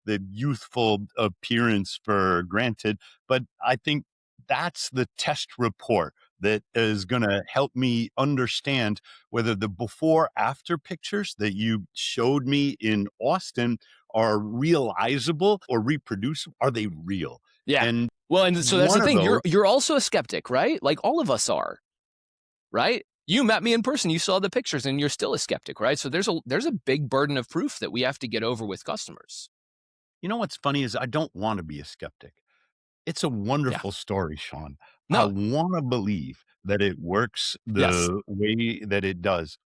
the youthful appearance for granted. But I think that's the test report that is going to help me understand whether the before after pictures that you showed me in Austin are realizable or reproducible. Are they real? Yeah. And Well, and so that's the one of thing. those, You're also a skeptic, right? Like all of us are, right? You met me in person, you saw the pictures, and you're still a skeptic, right? So there's a big burden of proof that we have to get over with customers. what's funny is I don't want to be a skeptic. It's a Yeah. wonderful story, Sean. I No. want to believe that it works Yes. the way that it does.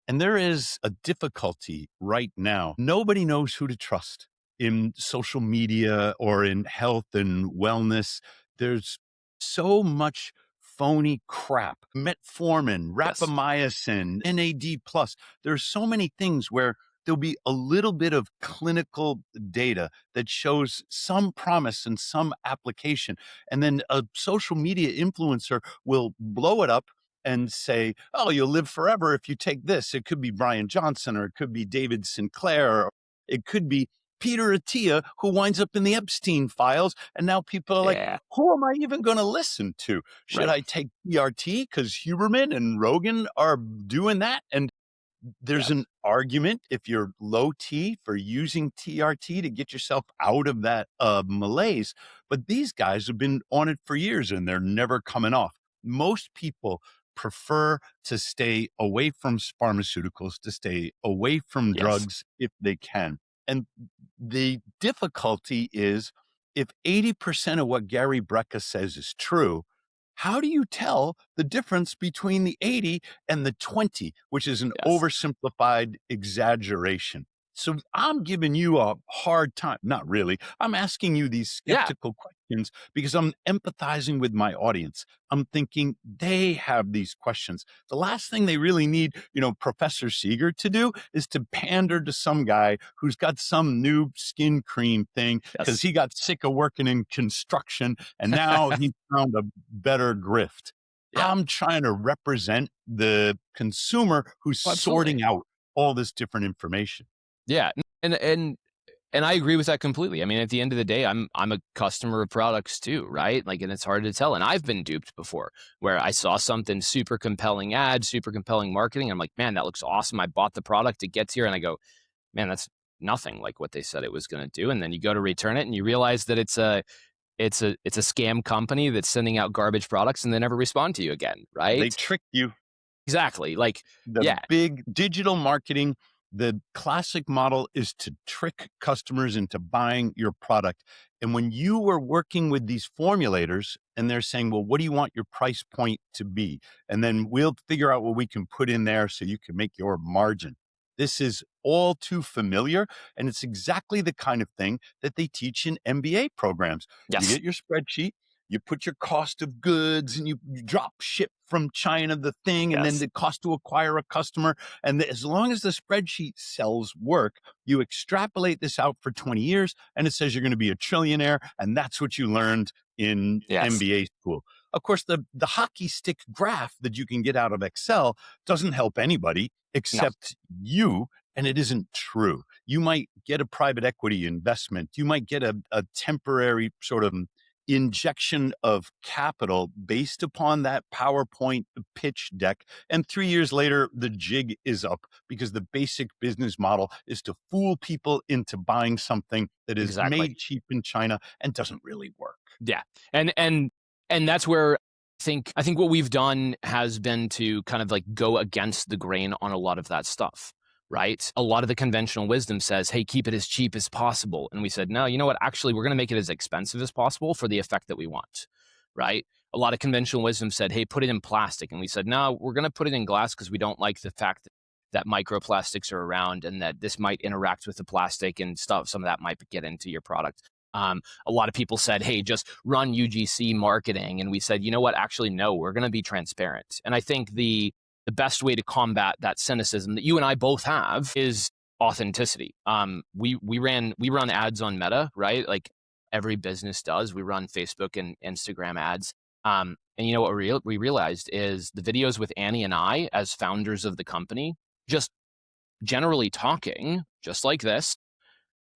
And there is a difficulty right now. Nobody knows who to trust in social media or in health and wellness. There's so much phony crap. Metformin, Yes. rapamycin, NAD plus. There's so many things where there'll be a little bit of clinical data that shows some promise and some application. And then a social media influencer will blow it up and say, oh, you'll live forever if you take this. It could be Brian Johnson, or it could be David Sinclair, or it could be Peter Attia, who winds up in the Epstein files. And now people are like, Yeah. who am I even going to listen to? Should Right. I take TRT because Huberman and Rogan are doing that? And there's Yeah. an argument if you're low T for using TRT to get yourself out of that malaise. But these guys have been on it for years and they're never coming off. Most people prefer to stay away from pharmaceuticals, to stay away from Yes. drugs if they can. And the difficulty is, if 80% of what Gary Brecka says is true, how do you tell the difference between the 80 and the 20, which is an Yes. oversimplified exaggeration? So I'm giving you a hard time. Not really. I'm asking you these Yeah. skeptical questions because I'm empathizing with my audience. I'm thinking they have these questions. The last thing they really need, Professor Seager to do is to pander to some guy who's got some new skin cream thing because Yes. he got sick of working in construction and now he found a better grift. Yeah. I'm trying to represent the consumer who's Oh, absolutely. sorting out all this different information. Yeah. And I agree with that completely. I mean, at the end of the day, I'm a customer of products too, right? Like, and it's hard to tell. And I've been duped before where I saw something super compelling ad, super compelling marketing. I'm like, man, that looks awesome. I bought the product, it gets here, and I go, man, that's nothing like what they said it was going to do. And then you go to return it and you realize that it's a scam company that's sending out garbage products and they never respond to you again, They right? tricked you. Exactly. Like, The yeah, big digital marketing, the classic model is to trick customers into buying your product. And when you were working with these formulators and they're saying, well, what do you want your price point to be? And then we'll figure out what we can put in there so you can make your margin. This is all too familiar. And it's exactly the kind of thing that they teach in MBA programs. You yes, get your spreadsheet, you put your cost of goods and you drop ship from China the thing, and then yes, the cost to acquire a customer. And as long as the spreadsheet sells work, you extrapolate this out for 20 years and it says you're going to be a trillionaire. And that's what you learned in yes, MBA school. Of course, the hockey stick graph that you can get out of Excel doesn't help anybody no, except you. And it isn't true. You might get a private equity investment. You might get a temporary sort of injection of capital based upon that PowerPoint pitch deck. And 3 years later, the jig is up because the basic business model is to fool people into buying something that is exactly. made cheap in China and doesn't really work. Yeah. And that's where I think what we've done has been to kind of like go against the grain on a lot of that stuff, right? A lot of the conventional wisdom says, hey, keep it as cheap as possible. And we said, no, you know what? Actually, we're going to make it as expensive as possible for the effect that we want, right? A lot of conventional wisdom said, hey, put it in plastic. And we said, no, we're going to put it in glass because we don't like the fact that microplastics are around and that this might interact with the plastic and stuff. Some of that might get into your product. A lot of people said, hey, just run UGC marketing. And we said, you know what? Actually, no, we're going to be transparent. And I think the best way to combat that cynicism that you and I both have is authenticity. We run ads on Meta, right? Like every business does. We run Facebook and Instagram ads. And you know what we realized is the videos with Annie and I as founders of the company, just generally talking, just like this,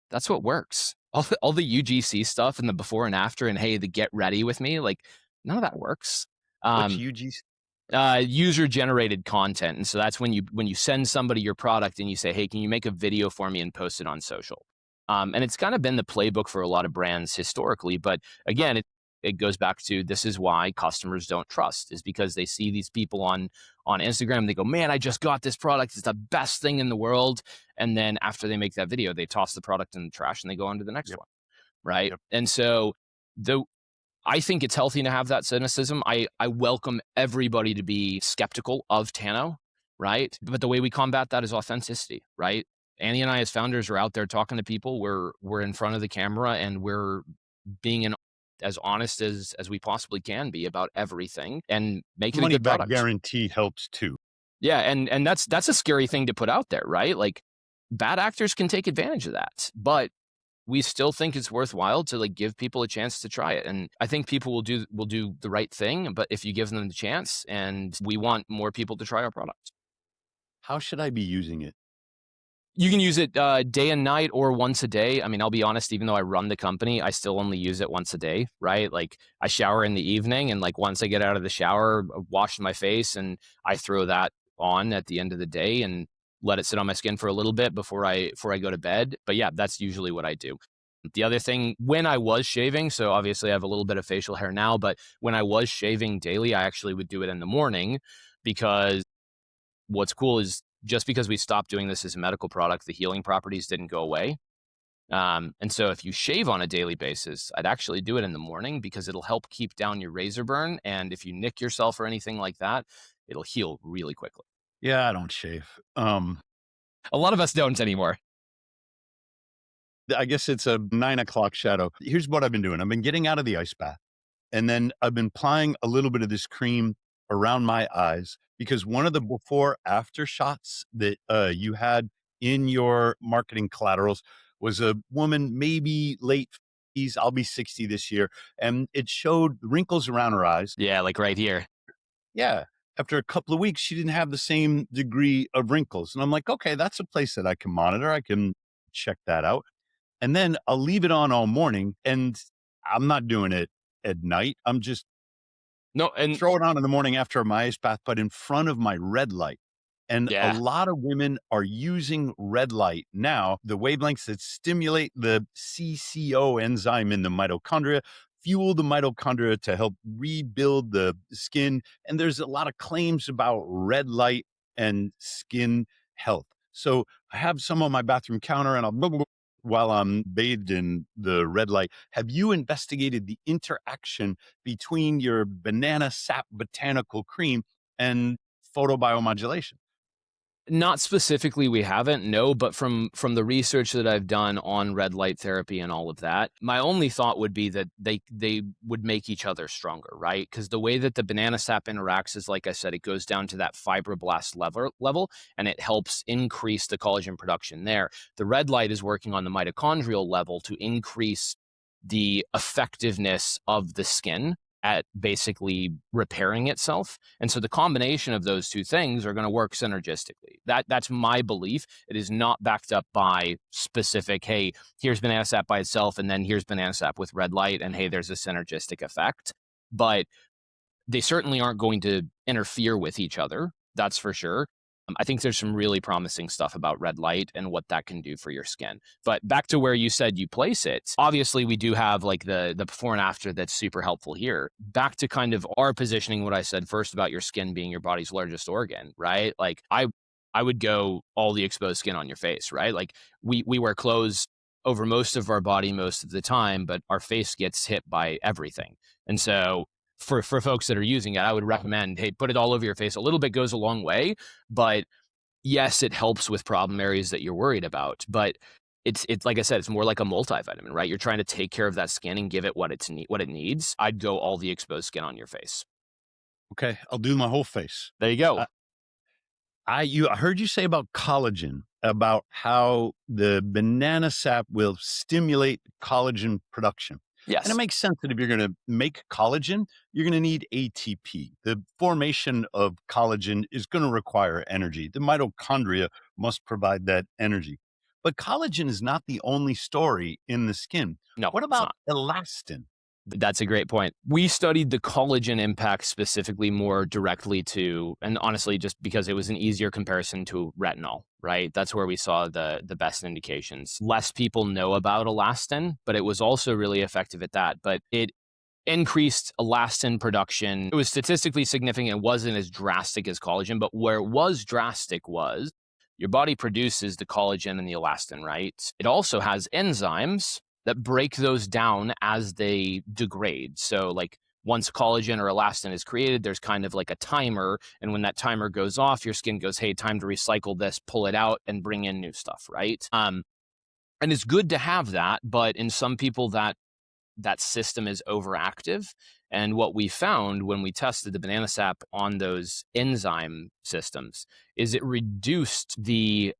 that's what works. All the UGC stuff and the before and after and hey, the get ready with me, like none of that works. What's Um, UGC? User generated content. And so that's when you send somebody your product and you say, hey, can you make a video for me and post it on social? And it's kind of been the playbook for a lot of brands historically. But again, it goes back to this is why customers don't trust is because they see these people on Instagram. They go, man, I just got this product. It's the best thing in the world. And then after they make that video, they toss the product in the trash and they go on to the next Yep. one. Right. Yep. And so the I think it's healthy to have that cynicism. I welcome everybody to be skeptical of Tano, right? But the way we combat that is authenticity, right? Annie and I, as founders, are out there talking to people. We're in front of the camera and we're being as honest as we possibly can be about everything and making a Money good back product. guarantee helps too. Yeah, and that's a scary thing to put out there, right? Like bad actors can take advantage of that, but we still think it's worthwhile to like give people a chance to try it. And I think people will do the right thing, but if you give them the chance, and we want more people to try our product. How should I be using it? You can use it day and night or once a day. I mean, I'll be honest, even though I run the company, I still only use it once a day, right? Like I shower in the evening and like once I get out of the shower, I wash my face and I throw that on at the end of the day and let it sit on my skin for a little bit before I go to bed. But yeah, that's usually what I do. The other thing, when I was shaving, so obviously I have a little bit of facial hair now, but when I was shaving daily, I actually would do it in the morning because what's cool is just because we stopped doing this as a medical product, the healing properties didn't go away. And so if you shave on a daily basis, I'd actually do it in the morning because it'll help keep down your razor burn. And if you nick yourself or anything like that, it'll heal really quickly. Yeah, I don't shave. A lot of us don't anymore. I guess it's a 9 o'clock shadow. Here's what I've been doing. I've been getting out of the ice bath. And then I've been applying a little bit of this cream around my eyes because one of the before after shots that you had in your marketing collaterals was a woman, maybe late 50s. I'll be 60 this year. And it showed wrinkles around her eyes. Yeah, like right here. Yeah. After a couple of weeks, she didn't have the same degree of wrinkles. And I'm like, okay, that's a place that I can monitor. I can check that out. And then I'll leave it on all morning. And I'm not doing it at night. I'm just No, and throw it on in the morning after my ice bath, but in front of my red light. And a yeah, lot of women are using red light now, the wavelengths that stimulate the CCO enzyme in the mitochondria, fuel the mitochondria to help rebuild the skin. And there's a lot of claims about red light and skin health. So I have some on my bathroom counter and I'll while I'm bathed in the red light. Have you investigated the interaction between your banana sap botanical cream and photobiomodulation? not specifically we haven't, no, but from the research that I've done on red light therapy and all of that, my only thought would be that they would make each other stronger, right? Because the way that the banana sap interacts is, like I said, it goes down to that fibroblast level and it helps increase the collagen production there. The red light is working on the mitochondrial level to increase the effectiveness of the skin at basically repairing itself. And so the combination of those two things are going to work synergistically. That's my belief. It is not backed up by specific, hey, here's banana sap by itself, and then here's banana sap with red light, and hey, there's a synergistic effect. But they certainly aren't going to interfere with each other. That's for sure. I think there's some really promising stuff about red light and what that can do for your skin. But back to where you said you place it, obviously we do have like the before and after that's super helpful here. Back to kind of our positioning, what I said first about your skin being your body's largest organ, right? Like I would go all the exposed skin on your face, right? Like we wear clothes over most of our body most of the time, but our face gets hit by everything. And so for folks that are using it, I would recommend, hey, put it all over your face. A little bit goes a long way, but yes, it helps with problem areas that you're worried about. But it's like I said, it's more like a multivitamin, right? You're trying to take care of that skin and give it what it needs. I'd go all the exposed skin on your face. Okay, I'll do my whole face. There you go. I heard you say about collagen, about how the banana sap will stimulate collagen production. And it Yes. makes sense that if you're going to make collagen, you're going to need ATP. The formation of collagen is going to require energy. The mitochondria must provide that energy. But collagen is not the only story in the skin. No, What it's about not. elastin? That's a great point. We studied the collagen impact specifically more directly to, and honestly, just because it was an easier comparison to retinol, right? That's where we saw the best indications. Less people know about elastin, but it was also really effective at that. But it increased elastin production. It was statistically significant. It wasn't as drastic as collagen, but where it was drastic was your body produces the collagen and the elastin, right? It also has enzymes that break those down as they degrade. So, like, once collagen or elastin is created, there's kind of like a timer. And when that timer goes off, your skin goes, hey, time to recycle this, pull it out, and bring in new stuff, right? And it's good to have that. But in some people, that system is overactive. And what we found when we tested the banana sap on those enzyme systems is it reduced the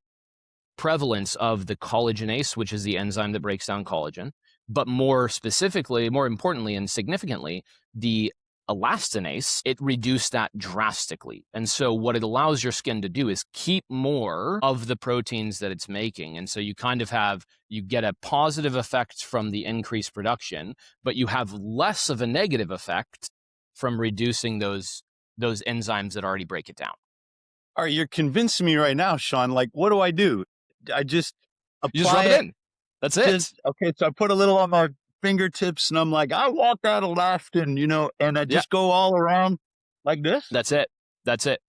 prevalence of the collagenase, which is the enzyme that breaks down collagen, but more specifically, more importantly and significantly, the elastinase, it reduced that drastically. And so what it allows your skin to do is keep more of the proteins that it's making. And so you kind of you get a positive effect from the increased production, but you have less of a negative effect from reducing those enzymes that already break it down. All right, you're convincing me right now, Sean. Like, what do? I just You just rub apply it it. in. That's it. Okay, so I put a little on my fingertips and I'm like, I want that elastin, and I Yeah, just go all around like this. that's it. That's it.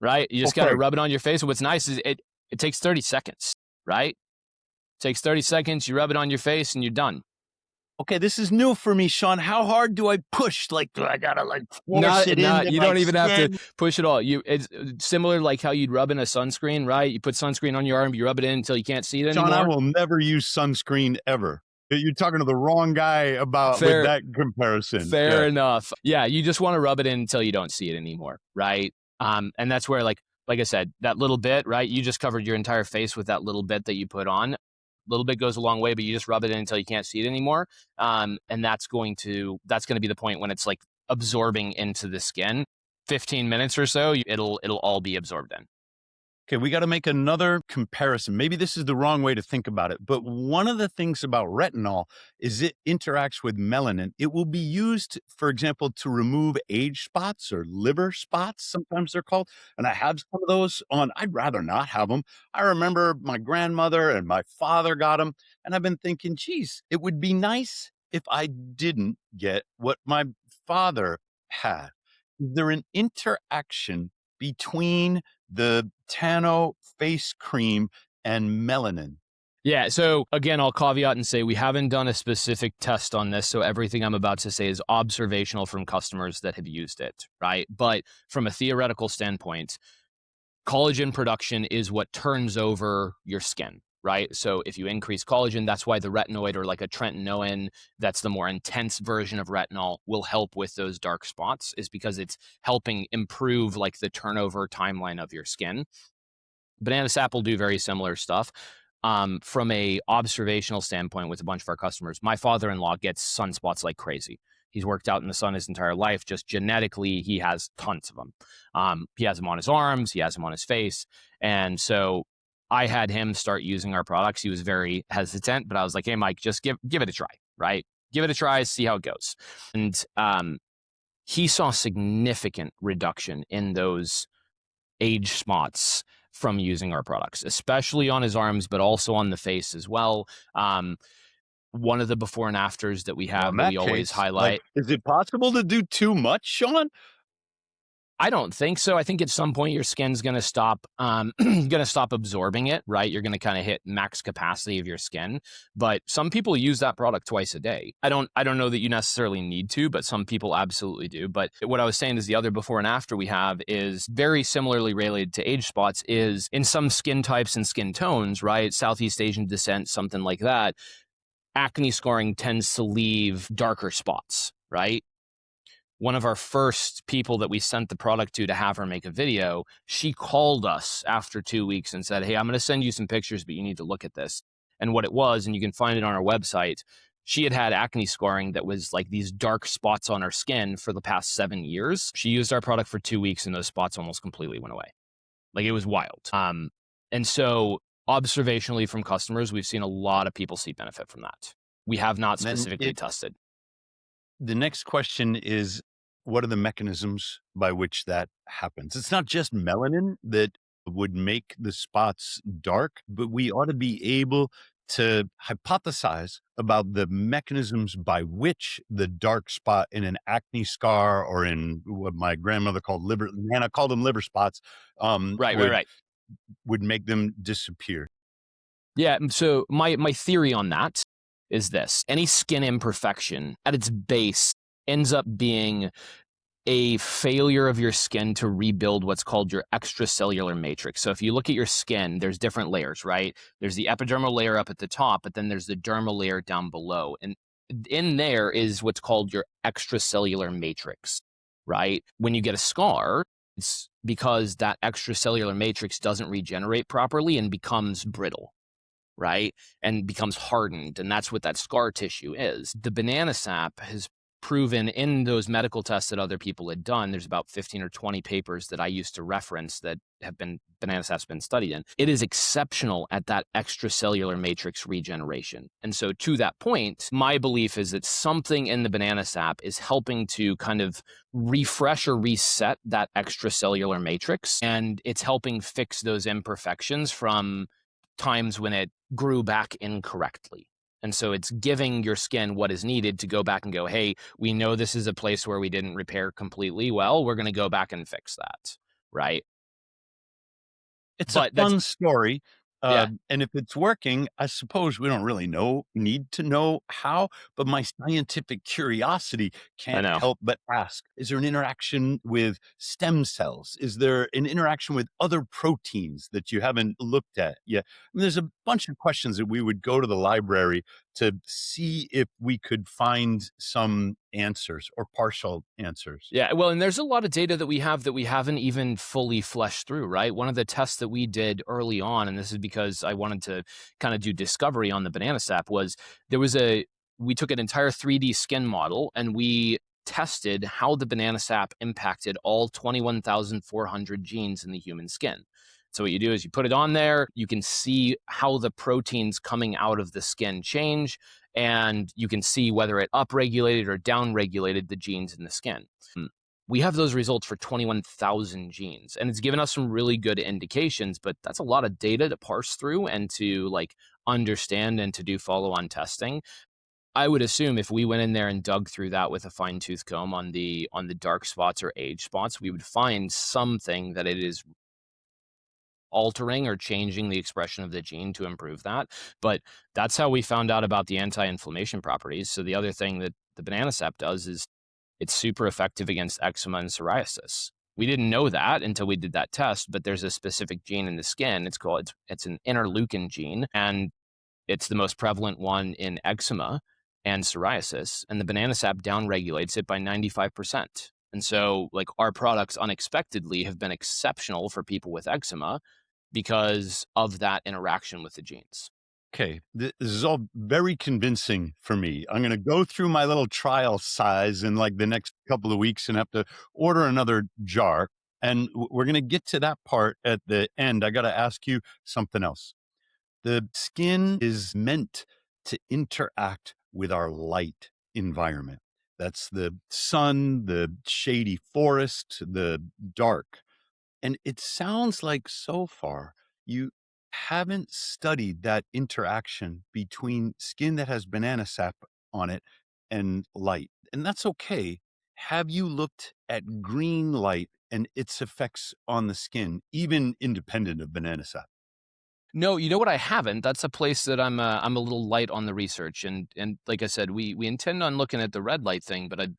Right? You just got to Okay. rub it on your face. And what's nice is it takes 30 seconds, right? It takes 30 seconds, you rub it on your face and you're done. Okay, this is new for me, Sean. How hard do I push? Like, do I gotta like force it into You my don't even have to skin? push it all. It's similar like how you'd rub in a sunscreen, right? You put sunscreen on your arm, you rub it in until you can't see it Sean, I anymore. will never use sunscreen ever. You're talking to the wrong guy about with Fair, that comparison. fair Yeah. enough. Yeah, you just want to rub it in until you don't see it anymore, right? And that's where like I said, that little bit, right? You just covered your entire face with that little bit that you put on. Little bit goes a long way, but you just rub it in until you can't see it anymore. And that's going to be the point when it's like absorbing into the skin. 15 minutes or so, it'll all be absorbed in. Okay, we got to make another comparison. Maybe this is the wrong way to think about it, but one of the things about retinol is it interacts with melanin. It will be used, for example, to remove age spots or liver spots, sometimes they're called. And I have some of those on. I'd rather not have them. I remember my grandmother and my father got them. And I've been thinking, geez, it would be nice if I didn't get what my father had. Is there an interaction between the Tano face cream and melanin? Yeah. So again, I'll caveat and say we haven't done a specific test on this. So everything I'm about to say is observational from customers that have used it, right? But from a theoretical standpoint, collagen production is what turns over your skin, right? So if you increase collagen, that's why the retinoid or like a tretinoin, that's the more intense version of retinol, will help with those dark spots, is because it's helping improve like the turnover timeline of your skin. Banana sap will do very similar stuff. From a observational standpoint with a bunch of our customers, my father-in-law gets sunspots like crazy. He's worked out in the sun his entire life. Just genetically, he has tons of them. He has them on his arms, he has them on his face. And so I had him start using our products. He was very hesitant, but I was like, hey, Mike, just give it a try, right? Give it a try, see how it goes. And he saw significant reduction in those age spots from using our products, especially on his arms, but also on the face as well. One of the before and afters that we Well, have in that that we always case, like, highlight. is it possible to do too much, Sean? I don't think so. I think at some point your skin's going to stop, going to stop absorbing it, right? You're going to kind of hit max capacity of your skin. But some people use that product twice a day. I don't know that you necessarily need to, but some people absolutely do. But what I was saying is the other before and after we have is very similarly related to age spots. Is in some skin types and skin tones, right? Southeast Asian descent, something like that. Acne scarring tends to leave darker spots, right? One of our first people that we sent the product to have her make a video, she called us after 2 weeks and said, hey, I'm going to send you some pictures, but you need to look at this. And what it was, and you can find it on our website, she had had acne scarring that was like these dark spots on her skin for the past 7 years. She used our product for 2 weeks and those spots almost completely went away. Like it was wild. And so observationally from customers, we've seen a lot of people see benefit from that. We have not specifically tested. The next question is, what are the mechanisms by which that happens? It's not just melanin that would make the spots dark, but we ought to be able to hypothesize about the mechanisms by which the dark spot in an acne scar or in what my grandmother called liver, Nana called them liver spots, Right. would make them disappear. Yeah. So my theory on that is this: any skin imperfection at its base ends up being a failure of your skin to rebuild what's called your extracellular matrix. So if you look at your skin, there's different layers, right? There's the epidermal layer up at the top, but then there's the dermal layer down below. And in there is what's called your extracellular matrix, right? When you get a scar, it's because that extracellular matrix doesn't regenerate properly and becomes brittle, right? And becomes hardened. And that's what that scar tissue is. The banana sap has proven in those medical tests that other people had done. There's about 15 or 20 papers that I used to reference that have been banana sap's been studied in. It is exceptional at that extracellular matrix regeneration. And so to that point, my belief is that something in the banana sap is helping to kind of refresh or reset that extracellular matrix. And it's helping fix those imperfections from times when it grew back incorrectly. And so it's giving your skin what is needed to go back and go, hey, we know this is a place where we didn't repair completely well. We're going to go back and fix that, right? It's a fun story. Yeah, And if it's working, I suppose we don't really need to know how, but my scientific curiosity I can't know. help but ask, is there an interaction with stem cells? Is there an interaction with other proteins that you haven't looked at yet? I mean, there's a bunch of questions that we would go to the library to see if we could find some answers or partial answers. Yeah, well, and there's a lot of data that we have that we haven't even fully fleshed through, right? One of the tests that we did early on, and this is because I wanted to kind of do discovery on the banana sap, was there was a we took an entire 3D skin model and we tested how the banana sap impacted all 21,400 genes in the human skin. So what you do is you put it on there, you can see how the proteins coming out of the skin change, and you can see whether it upregulated or downregulated the genes in the skin. We have those results for 21,000 genes, and it's given us some really good indications, but that's a lot of data to parse through and to like understand and to do follow-on testing. I would assume if we went in there and dug through that with a fine-tooth comb on the dark spots or age spots, we would find something that it is altering or changing the expression of the gene to improve that. But that's how we found out about the anti-inflammation properties. So the other thing that the banana sap does is it's super effective against eczema and psoriasis. We didn't know that until we did that test, but there's a specific gene in the skin. It's an interleukin gene, and it's the most prevalent one in eczema and psoriasis. And the banana sap downregulates it by 95%. And so, like, our products unexpectedly have been exceptional for people with eczema because of that interaction with the genes. Okay, this is all very convincing for me. I'm going to go through my little trial size in like the next couple of weeks and have to order another jar. And we're going to get to that part at the end. I got to ask you something else. The skin is meant to interact with our light environment. That's the sun, the shady forest, the dark. And it sounds like so far you haven't studied that interaction between skin that has banana sap on it and light. And that's okay. Have you looked at green light and its effects on the skin, even independent of banana sap? No, you know what? I haven't. That's a place that I'm a little light on the research, and like I said, we intend on looking at the red light thing, but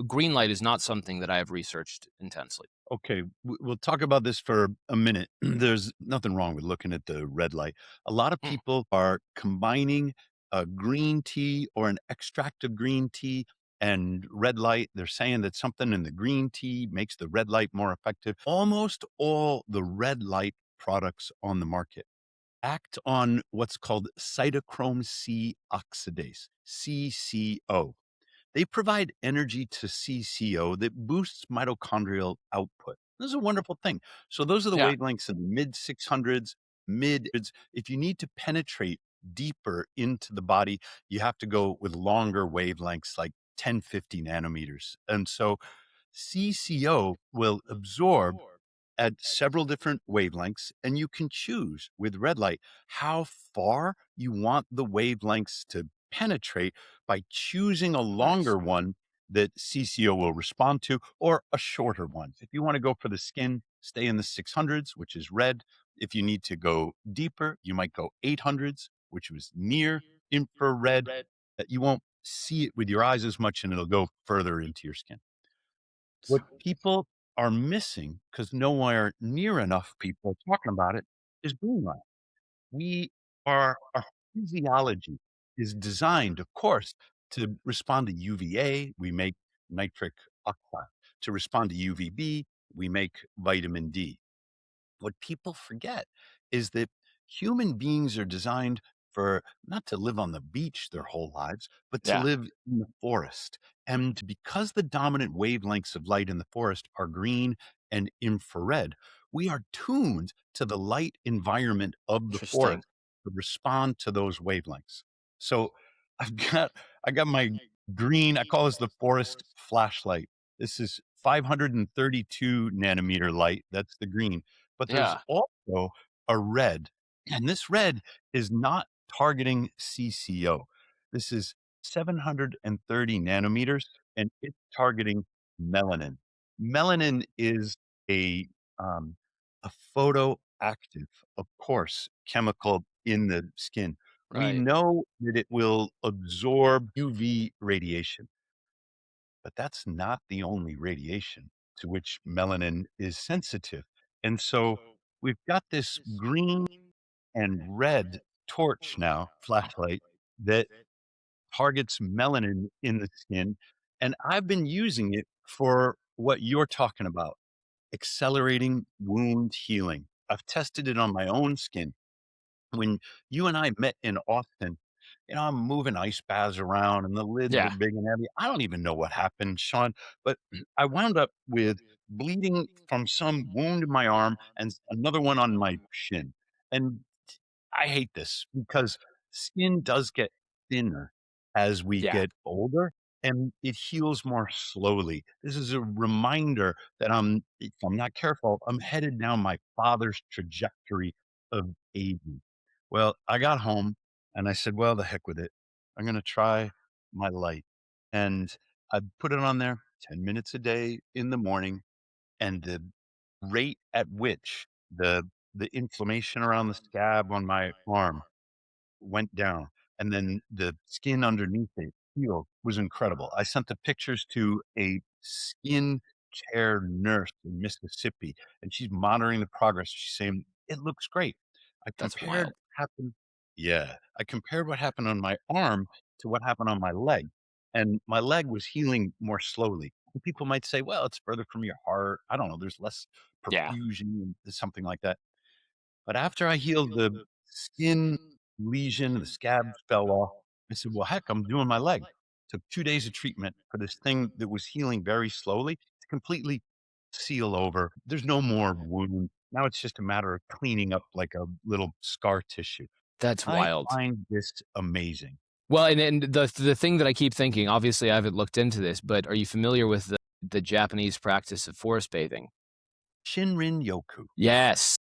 green light is not something that I have researched intensely. Okay, we'll talk about this for a minute. There's nothing wrong with looking at the red light. A lot of Mm, people are combining a green tea or an extract of green tea and red light. They're saying that something in the green tea makes the red light more effective. Almost all the red light products on the market act on what's called cytochrome C oxidase, CCO. They provide energy to CCO that boosts mitochondrial output. This is a wonderful thing. So those are the yeah, wavelengths in the mid 600s, mid. If you need to penetrate deeper into the body, you have to go with longer wavelengths like 1050 nanometers. And so CCO will absorb at several different wavelengths, and you can choose with red light how far you want the wavelengths to penetrate by choosing a nice. longer one that CCO will respond to or a shorter one. If you want to go for the skin, stay in the 600s, which is red. If you need to go deeper, you might go 800s, which was near infrared. That you won't see it with your eyes as much and it'll go further into your skin. What people are missing, because nowhere near enough people are talking about it, is blue light. We our physiology is designed, of course, to respond to UVA, we make nitric oxide. To respond to UVB, we make vitamin D. What people forget is that human beings are designed for not to live on the beach their whole lives, but to Yeah, live in the forest. And because the dominant wavelengths of light in the forest are green and infrared, we are tuned to the light environment of the interesting. forest to respond to those wavelengths. So I've got I got my green, I call this the forest flashlight. This is 532 nanometer light. That's the green, but there's Yeah, also a red, and this red is not targeting CCO. This is 730 nanometers, and it's targeting melanin. Melanin is a, um, a photoactive, of course, chemical in the skin. We Right. know that it will absorb UV radiation, but that's not the only radiation to which melanin is sensitive. And so we've got this green and red torch now, flashlight, that targets melanin in the skin. And I've been using it for what you're talking about, accelerating wound healing. I've tested it on my own skin. When you and I met in Austin, I'm moving ice baths around and the lids were Yeah. big and heavy. I don't even know what happened, Sean, but I wound up with bleeding from some wound in my arm and another one on my shin. And I hate this because skin does get thinner as we Yeah. get older and it heals more slowly. This is a reminder that if I'm not careful, I'm headed down my father's trajectory of aging. Well, I got home and I said, well, the heck with it. I'm going to try my light. And I put it on there 10 minutes a day in the morning, and the rate at which the inflammation around the scab on my arm went down, and then the skin underneath it healed was incredible. I sent the pictures to a skin care nurse in Mississippi, and she's monitoring the progress. She's saying, "It looks great." I That's compared wild. what happened Yeah, I compared what happened on my arm to what happened on my leg, and my leg was healing more slowly. And people might say, "Well, it's further from your heart." I don't know, there's less Yeah. perfusion, something like that. But after I healed the skin lesion, the scab fell off, I said, well, heck, I'm doing my leg. Took 2 days of treatment for this thing that was healing very slowly to completely seal over. There's no more wound. Now it's just a matter of cleaning up like a little scar tissue. That's I wild. find this amazing. Well, and the thing that I keep thinking, obviously I haven't looked into this, but are you familiar with the Japanese practice of forest bathing? Shinrin Yoku. Yes.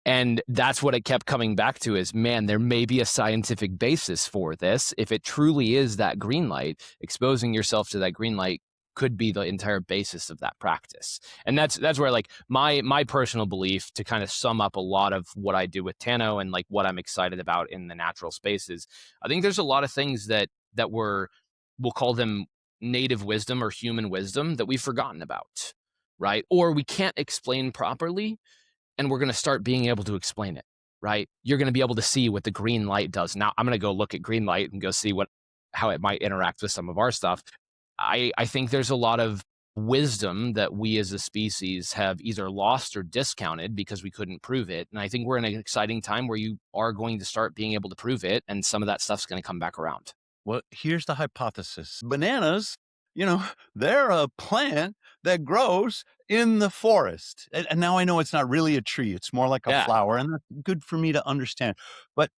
And that's what it kept coming back to is, man, there may be a scientific basis for this. If it truly is that green light, exposing yourself to that green light could be the entire basis of that practice. And that's where like my personal belief, to kind of sum up a lot of what I do with Tano and like what I'm excited about in the natural spaces. I think there's a lot of things that we'll call them native wisdom or human wisdom that we've forgotten about, right? Or we can't explain properly, and we're going to start being able to explain it, right? You're going to be able to see what the green light does. Now, I'm going to go look at green light and go see how it might interact with some of our stuff. I think there's a lot of wisdom that we as a species have either lost or discounted because we couldn't prove it. And I think we're in an exciting time where you are going to start being able to prove it, and some of that stuff's going to come back around. Well, here's the hypothesis. Bananas, you know, they're a plant that grows in the forest. And now I know it's not really a tree, it's more like a Yeah. flower. And that's good for me to understand. But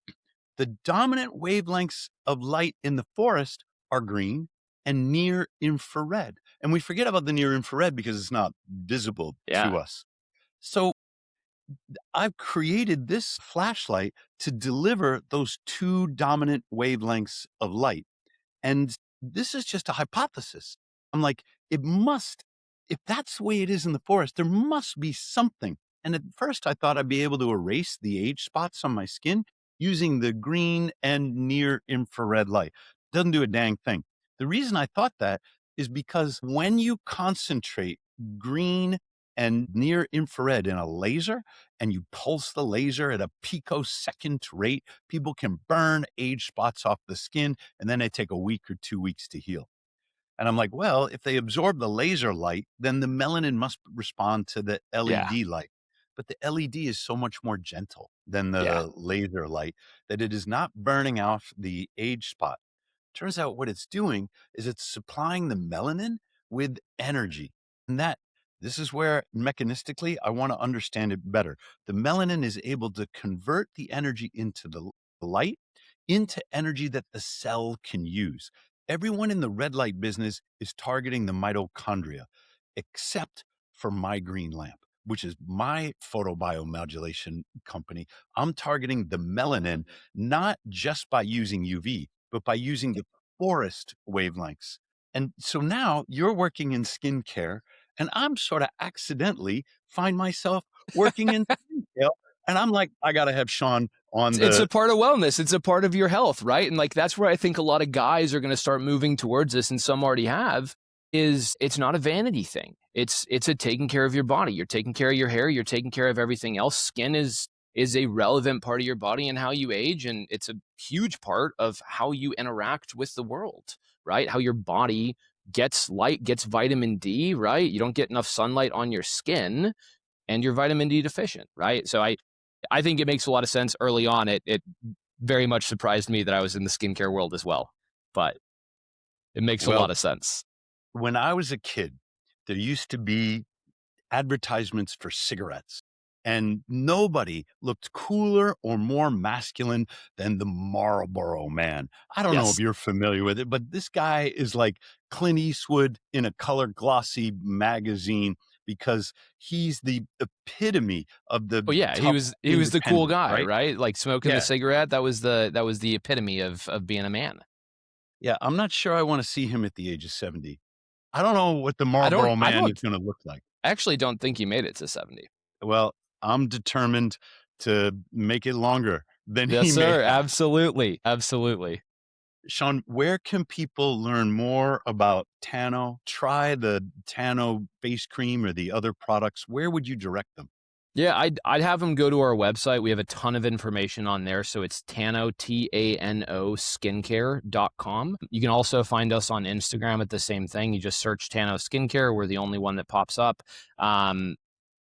the dominant wavelengths of light in the forest are green and near infrared. And we forget about the near infrared because it's not visible Yeah. to us. So I've created this flashlight to deliver those two dominant wavelengths of light. And this is just a hypothesis. I'm like, it must, if that's the way it is in the forest, there must be something. And at first, I thought I'd be able to erase the age spots on my skin using the green and near infrared light. Doesn't do a dang thing. The reason I thought that is because when you concentrate green and near infrared in a laser and you pulse the laser at a picosecond rate, people can burn age spots off the skin, and then they take a week or 2 weeks to heal. And I'm like, well, if they absorb the laser light, then the melanin must respond to the Yeah. LED light. But the LED is so much more gentle than Yeah. the laser light that it is not burning off the age spot. Turns out what it's doing is it's supplying the melanin with energy. And this is where mechanistically I want to understand it better. The melanin is able to convert the energy into the light into energy that the cell can use. Everyone in the red light business is targeting the mitochondria, except for my green lamp, which is my photobiomodulation company. I'm targeting the melanin not just by using UV, but by using the forest wavelengths. And so now you're working in skincare, and I'm sort of accidentally find myself working in skincare. And I'm like, I got to have Sean on It's a the part of wellness. It's a part of your health, right? And like that's where I think a lot of guys are going to start moving towards this, and some already have. Is it's not a vanity thing. It's a taking care of your body. You're taking care of your hair. You're taking care of everything else. Skin is a relevant part of your body and how you age, and it's a huge part of how you interact with the world, right? How your body gets light, gets vitamin D, right? You don't get enough sunlight on your skin, and you're vitamin D deficient, right? So I think it makes a lot of sense early on. It very much surprised me that I was in the skincare world as well, but it makes a lot well, of sense. when I was a kid, there used to be advertisements for cigarettes. And nobody looked cooler or more masculine than the Marlboro Man. I don't know if Yes. you're familiar with it, but this guy is like Clint Eastwood in a color glossy magazine because he's the epitome of the Oh yeah, tough he was the cool independent, guy, right? right? Like smoking the Yeah. cigarette. That was the epitome of being a man. Yeah. I'm not sure I want to see him at the age of 70. I don't know what the I don't Marlboro I Man is don't going to look like. actually don't think he made it to 70. Well, I'm determined to make it longer than Yes, he may sir. have. Absolutely. Absolutely. Sean, where can people learn more about Tano? Try the Tano face cream or the other products. Where would you direct them? Yeah, I'd have them go to our website. We have a ton of information on there. So it's Tano, Tano skincare.com. You can also find us on Instagram at the same thing. You just search Tano Skincare. We're the only one that pops up.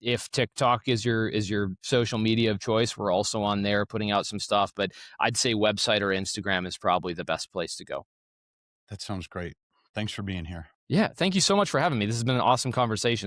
If TikTok is your social media of choice, we're also on there putting out some stuff. But I'd say website or Instagram is probably the best place to go. That sounds great. Thanks for being here. Yeah, thank you so much for having me. This has been an awesome conversation.